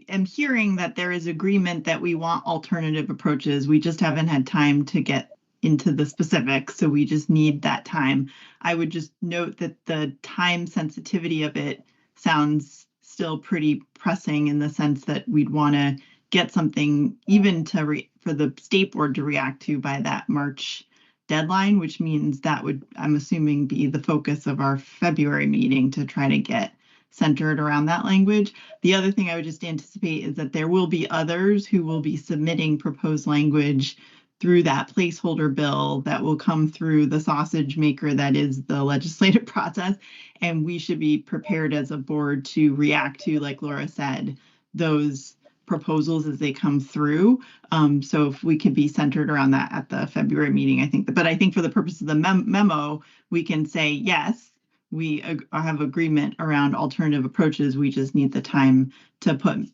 Speaker 10: am hearing that there is agreement that we want alternative approaches. We just haven't had time to get into the specifics, so we just need that time. I would just note that the time sensitivity of it sounds still pretty pressing in the sense that we'd want to get something even to for the state board to react to by that March deadline, which means that would, I'm assuming, be the focus of our February meeting to try to get centered around that language. The other thing I would just anticipate is that there will be others who will be submitting proposed language through that placeholder bill that will come through the sausage maker that is the legislative process. And we should be prepared as a board to react to, like Laura said, those proposals as they come through. So if we could be centered around that at the February meeting, I think, but I think for the purpose of the memo, we can say, yes, we have agreement around alternative approaches. We just need the time to put,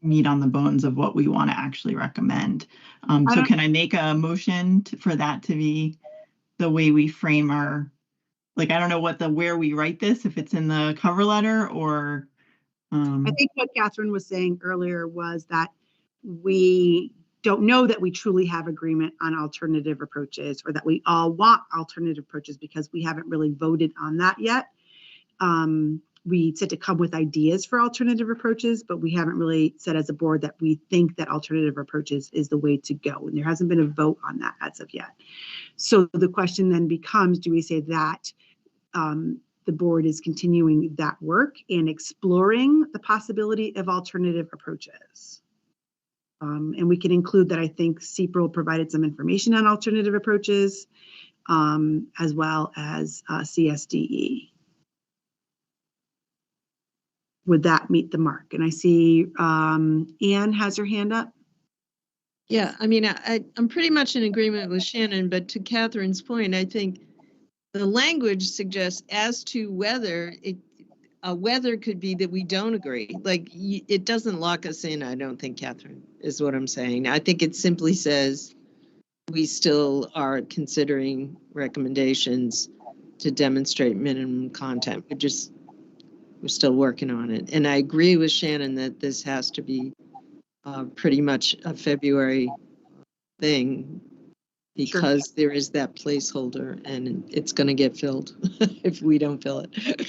Speaker 10: meat on the bones of what we want to actually recommend. So can I make a motion for that to be the way we frame our, like, I don't know where we write this, if it's in the cover letter or.
Speaker 2: I think what Catherine was saying earlier was that we don't know that we truly have agreement on alternative approaches or that we all want alternative approaches because we haven't really voted on that yet. We said to come with ideas for alternative approaches, but we haven't really said as a board that we think that alternative approaches is the way to go. And there hasn't been a vote on that as of yet. So the question then becomes, do we say that the board is continuing that work and exploring the possibility of alternative approaches? And we can include that I think CPRL provided some information on alternative approaches, as well as CSDE. Would that meet the mark? And I see Anne has her hand up.
Speaker 13: Yeah, I mean, I'm pretty much in agreement with Shannon, but to Catherine's point, I think the language suggests as to whether whether could be that we don't agree. Like it doesn't lock us in, I don't think, Catherine, is what I'm saying. I think it simply says we still are considering recommendations to demonstrate minimum content. We're still working on it. And I agree with Shannon that this has to be pretty much a February thing because there is that placeholder and it's going to get filled if we don't fill it.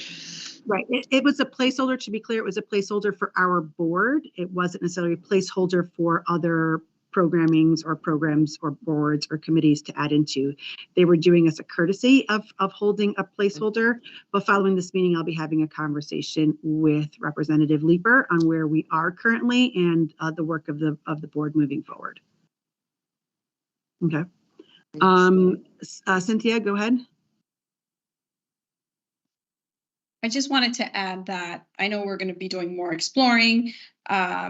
Speaker 2: Right. It was a placeholder, to be clear, it was a placeholder for our board. It wasn't necessarily a placeholder for other programmings or programs or boards or committees to add into. They were doing us a courtesy of holding a placeholder, but following this meeting, I'll be having a conversation with Representative Leeper on where we are currently and the work of the board moving forward. Okay. Cynthia, go ahead.
Speaker 12: I just wanted to add that I know we're going to be doing more exploring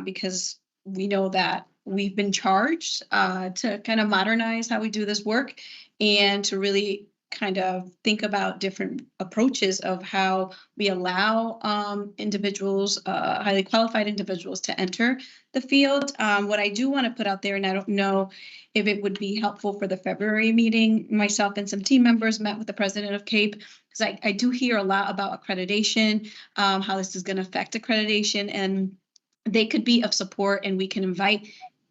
Speaker 12: because we know that we've been charged to kind of modernize how we do this work and to really kind of think about different approaches of how we allow individuals, highly qualified individuals, to enter the field. What I do want to put out there, and I don't know if it would be helpful for the February meeting, myself and some team members met with the president of CAPE, because I do hear a lot about accreditation, how this is going to affect accreditation, and they could be of support, and we can invite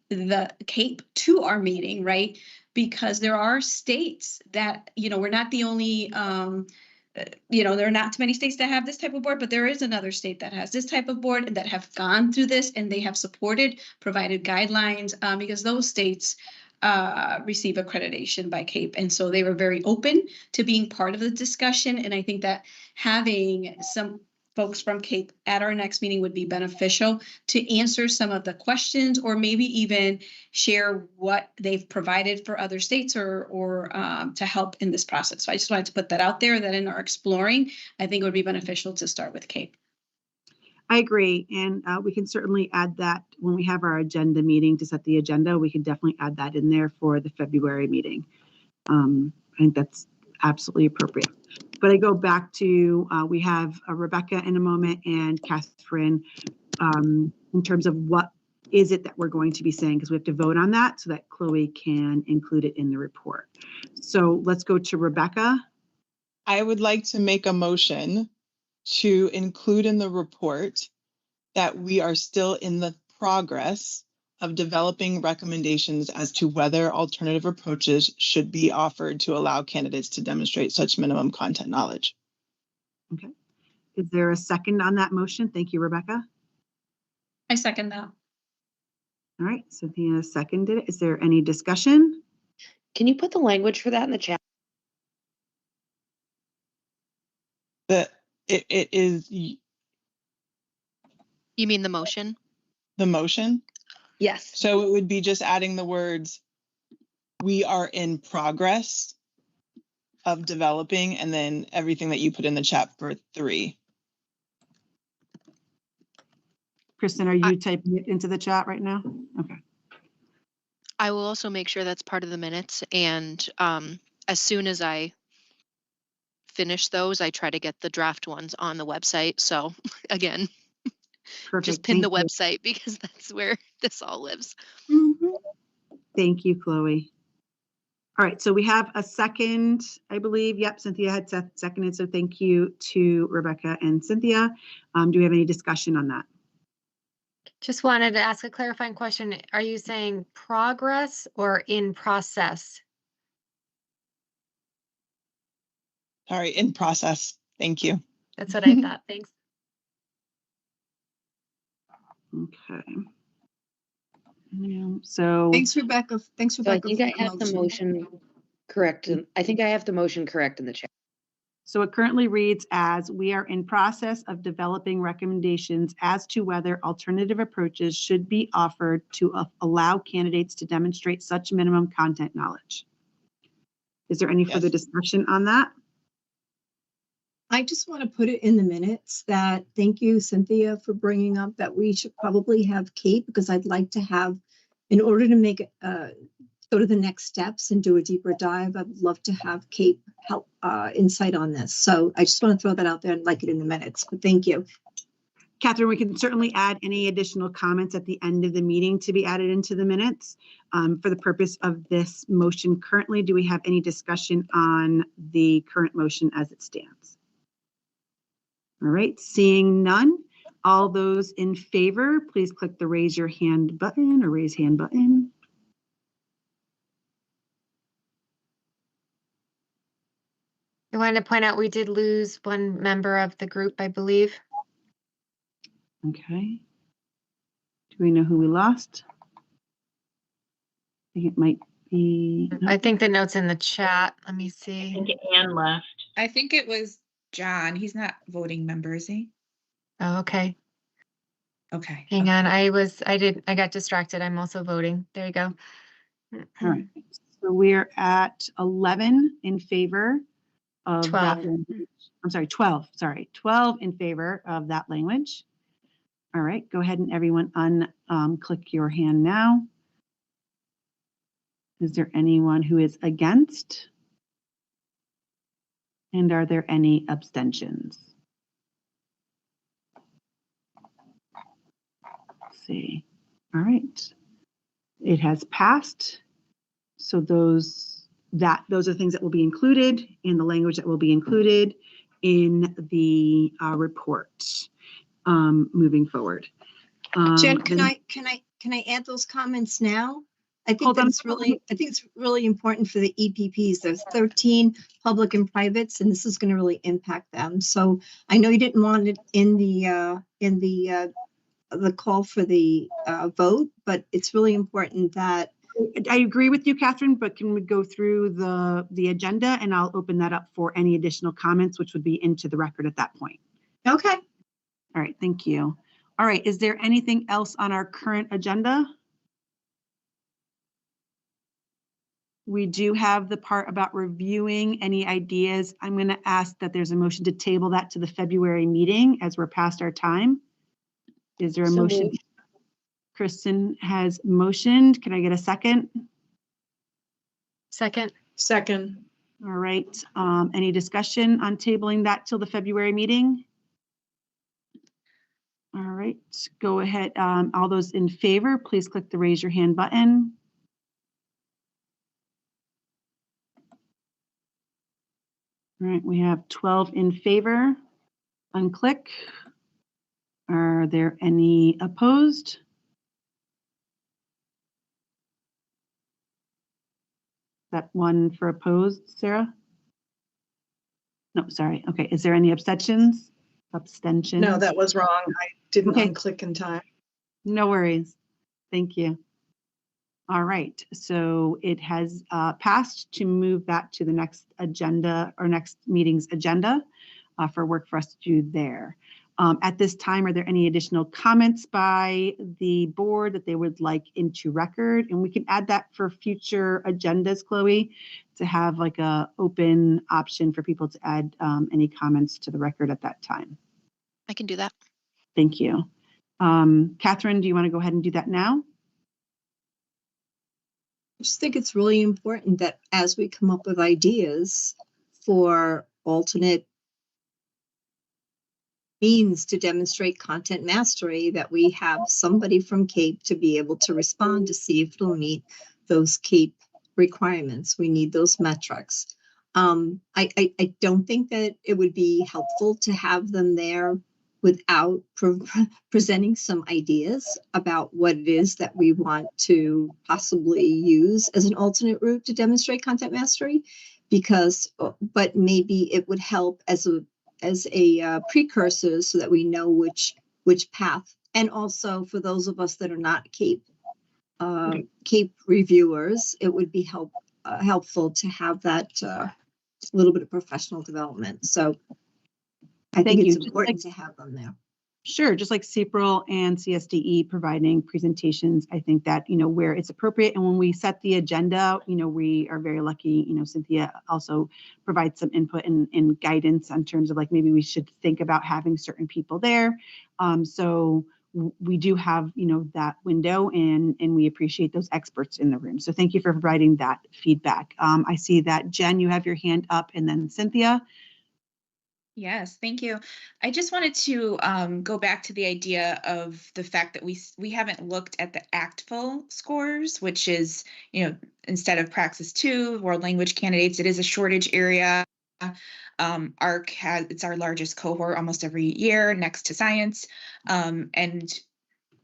Speaker 12: the CAPE to our meeting, right? Because there are states that, we're not the only, there are not too many states that have this type of board, but there is another state that has this type of board and that have gone through this, and they have provided guidelines because those states receive accreditation by CAPE. And so they were very open to being part of the discussion. And I think that having some folks from CAPE at our next meeting would be beneficial to answer some of the questions, or maybe even share what they've provided for other states or to help in this process. So I just wanted to put that out there, that in our exploring, I think it would be beneficial to start with CAPE.
Speaker 2: I agree. And we can certainly add that when we have our agenda meeting to set the agenda. We can definitely add that in there for the February meeting. I think that's absolutely appropriate. But I go back to, we have Rebecca in a moment and Catherine in terms of what is it that we're going to be saying, because we have to vote on that so that Chloe can include it in the report. So let's go to Rebecca.
Speaker 9: I would like to make a motion to include in the report that we are still in the progress of developing recommendations as to whether alternative approaches should be offered to allow candidates to demonstrate such minimum content knowledge.
Speaker 2: Okay. Is there a second on that motion? Thank you, Rebecca.
Speaker 12: I second that.
Speaker 2: All right, Cynthia seconded it. Is there any discussion?
Speaker 8: Can you put the language for that in the chat?
Speaker 9: It is.
Speaker 3: You mean the motion?
Speaker 9: The motion?
Speaker 8: Yes.
Speaker 9: So it would be just adding the words, we are in progress of developing, and then everything that you put in the chat for 3.
Speaker 2: Kristen, are you typing it into the chat right now? Okay.
Speaker 3: I will also make sure that's part of the minutes, and as soon as I finish those, I try to get the draft ones on the website. So again,
Speaker 2: Perfect.
Speaker 3: just pin the
Speaker 2: Thank you.
Speaker 3: website because that's where this all lives.
Speaker 2: Thank you, Chloe. All right, so we have a second, I believe. Yep, Cynthia had seconded, so thank you to Rebecca and Cynthia. Do we have any discussion on that?
Speaker 4: Just wanted to ask a clarifying question. Are you saying progress or in process?
Speaker 9: All right, in process. Thank you.
Speaker 4: That's what I thought. Thanks.
Speaker 2: Okay. So
Speaker 6: Thanks, Rebecca. Thanks,
Speaker 8: So I
Speaker 6: Rebecca.
Speaker 8: think I have the motion correct. I think I have the motion correct in the chat.
Speaker 2: So it currently reads as, we are in process of developing recommendations as to whether alternative approaches should be offered to allow candidates to demonstrate such minimum content knowledge. Is there any further discussion on that?
Speaker 6: I just want to put it in the minutes that thank you, Cynthia, for bringing up that we should probably have CAPE, because I'd like to have, in order to make go to the next steps and do a deeper dive, I would love to have Kate help insight on this. So I just want to throw that out there and like it in the minutes, but thank you.
Speaker 2: Catherine, we can certainly add any additional comments at the end of the meeting to be added into the minutes. For the purpose of this motion currently, do we have any discussion on the current motion as it stands? All right, seeing none, all those in favor, please click the raise your hand button or raise hand button.
Speaker 4: I wanted to point out we did lose one member of the group, I believe.
Speaker 2: Okay. Do we know who we lost? I think it might be.
Speaker 4: I think the note's in the chat. Let me see.
Speaker 10: I think Anne left.
Speaker 11: I think it was John. He's not voting member, is he?
Speaker 4: Oh, okay.
Speaker 11: Okay.
Speaker 4: Hang on. I got distracted. I'm also voting. There you go.
Speaker 2: All right. So we're at 11 in favor of
Speaker 4: 12.
Speaker 2: that language. I'm sorry, 12. Sorry, 12 in favor of that language. All right, go ahead and everyone click your hand now. Is there anyone who is against? And are there any abstentions? Let's see. All right. It has passed. So those are things that will be included in the language that will be included in the report moving forward.
Speaker 6: Jen, can I add those comments now? I think it's really important for the EPPs. There's 13 public and privates, and this is going to really impact them. So I know you didn't want it in the call for the vote, but it's really important that.
Speaker 2: I agree with you, Catherine, but can we go through the agenda, and I'll open that up for any additional comments, which would be into the record at that point.
Speaker 6: Okay.
Speaker 2: All right, thank you. All right, is there anything else on our current agenda? We do have the part about reviewing any ideas. I'm going to ask that there's a motion to table that to the February meeting as we're past our time. Is there a motion?
Speaker 6: Moved.
Speaker 2: Kristen has motioned. Can I get a second?
Speaker 4: Second.
Speaker 17: Second.
Speaker 2: All right. Any discussion on tabling that till the February meeting? All right, go ahead. All those in favor, please click the raise your hand button. All right, we have 12 in favor. Unclick. Are there any opposed? That one for opposed, Sarah? No, sorry. Okay, is there any abstentions? Abstentions?
Speaker 17: No, that was wrong. I didn't unclick in time.
Speaker 2: No worries. Thank you. All right, so it has passed to move that to the next agenda or next meeting's agenda for work for us to do there. At this time, are there any additional comments by the board that they would like into record? And we can add that for future agendas, Chloe, to have like a open option for people to add any comments to the record at that time.
Speaker 3: I can do that.
Speaker 2: Thank you. Catherine, do you want to go ahead and do that now?
Speaker 6: I just think it's really important that as we come up with ideas for alternate means to demonstrate content mastery, that we have somebody from CAPE to be able to respond to see if it'll meet those CAPE requirements. We need those metrics. I don't think that it would be helpful to have them there without presenting some ideas about what it is that we want to possibly use as an alternate route to demonstrate content mastery, but maybe it would help as a precursor so that we know which path. And also for those of us that are not CAPE reviewers, it would be helpful to have that little bit of professional development. So I think it's important to have them there.
Speaker 2: Sure, just like CPRL and CSDE providing presentations, I think that, where it's appropriate. And when we set the agenda, we are very lucky, Cynthia also provides some input and guidance in terms of like, maybe we should think about having certain people there. So we do have, that window, and we appreciate those experts in the room. So thank you for providing that feedback. I see that Jen, you have your hand up, and then Cynthia.
Speaker 11: Yes, thank you. I just wanted to go back to the idea of the fact that we haven't looked at the ACTFL scores, which is, instead of Praxis 2, world language candidates, it is a shortage area. ARC it's our largest cohort almost every year, next to science. And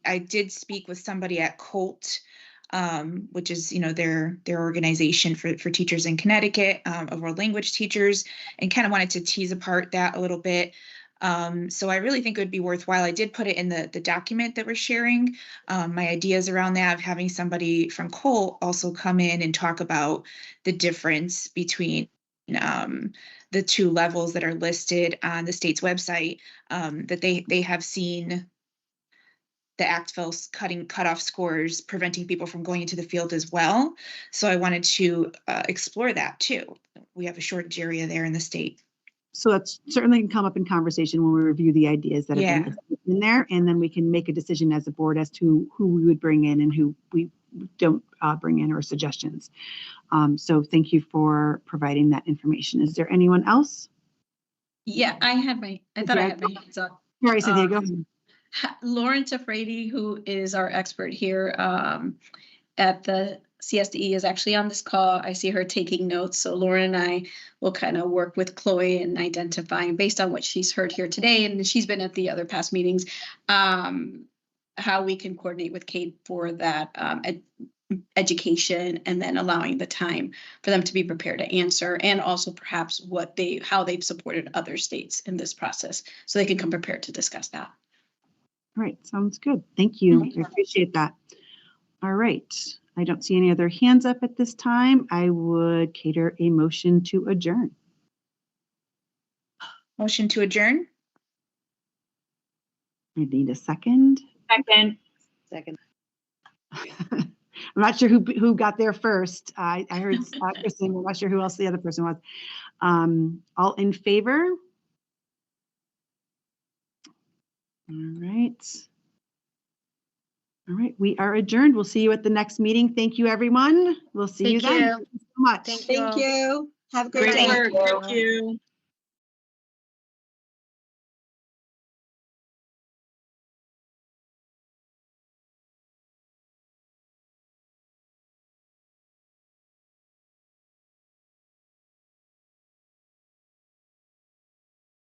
Speaker 11: I did speak with somebody at COLT, which is, their organization for teachers in Connecticut, of world language teachers, and kind of wanted to tease apart that a little bit. So I really think it would be worthwhile. I did put it in the document that we're sharing, my ideas around that, of having somebody from COLT also come in and talk about the difference between the two levels that are listed on the state's website, that they have seen the ACTFL cutoff scores preventing people from going into the field as well. So I wanted to explore that too. We have a shortage area there in the state.
Speaker 2: So that's certainly can come up in conversation when we review the ideas that have been listed in there, and then we can make a decision as a board as to who we would bring in and who we don't bring in, or suggestions. So thank you for providing that information. Is there anyone else?
Speaker 12: Yeah, I thought I had my hands up.
Speaker 2: All right, Cynthia, go ahead.
Speaker 12: Lauren Tafredi, who is our expert here at the CSDE, is actually on this call. I see her taking notes. So Lauren and I will kind of work with Chloe in identifying, based on what she's heard here today, and she's been at the other past meetings, how we can coordinate with Kate for that education, and then allowing the time for them to be prepared to answer, and also perhaps how they've supported other states in this process, so they can come prepared to discuss that.
Speaker 2: All right, sounds good. Thank you. I appreciate that. All right, I don't see any other hands up at this time. I would cater a motion to adjourn.
Speaker 11: Motion to adjourn.
Speaker 2: I need a second.
Speaker 8: Second.
Speaker 2: I'm not sure who got there first. I heard Kristen. I'm not sure who else the other person was. All in favor? All right. All right, we are adjourned. We'll see you at the next meeting. Thank you, everyone. We'll see you then. Thank you so much.
Speaker 6: Thank you. Have a great day.
Speaker 17: Great work. Thank you.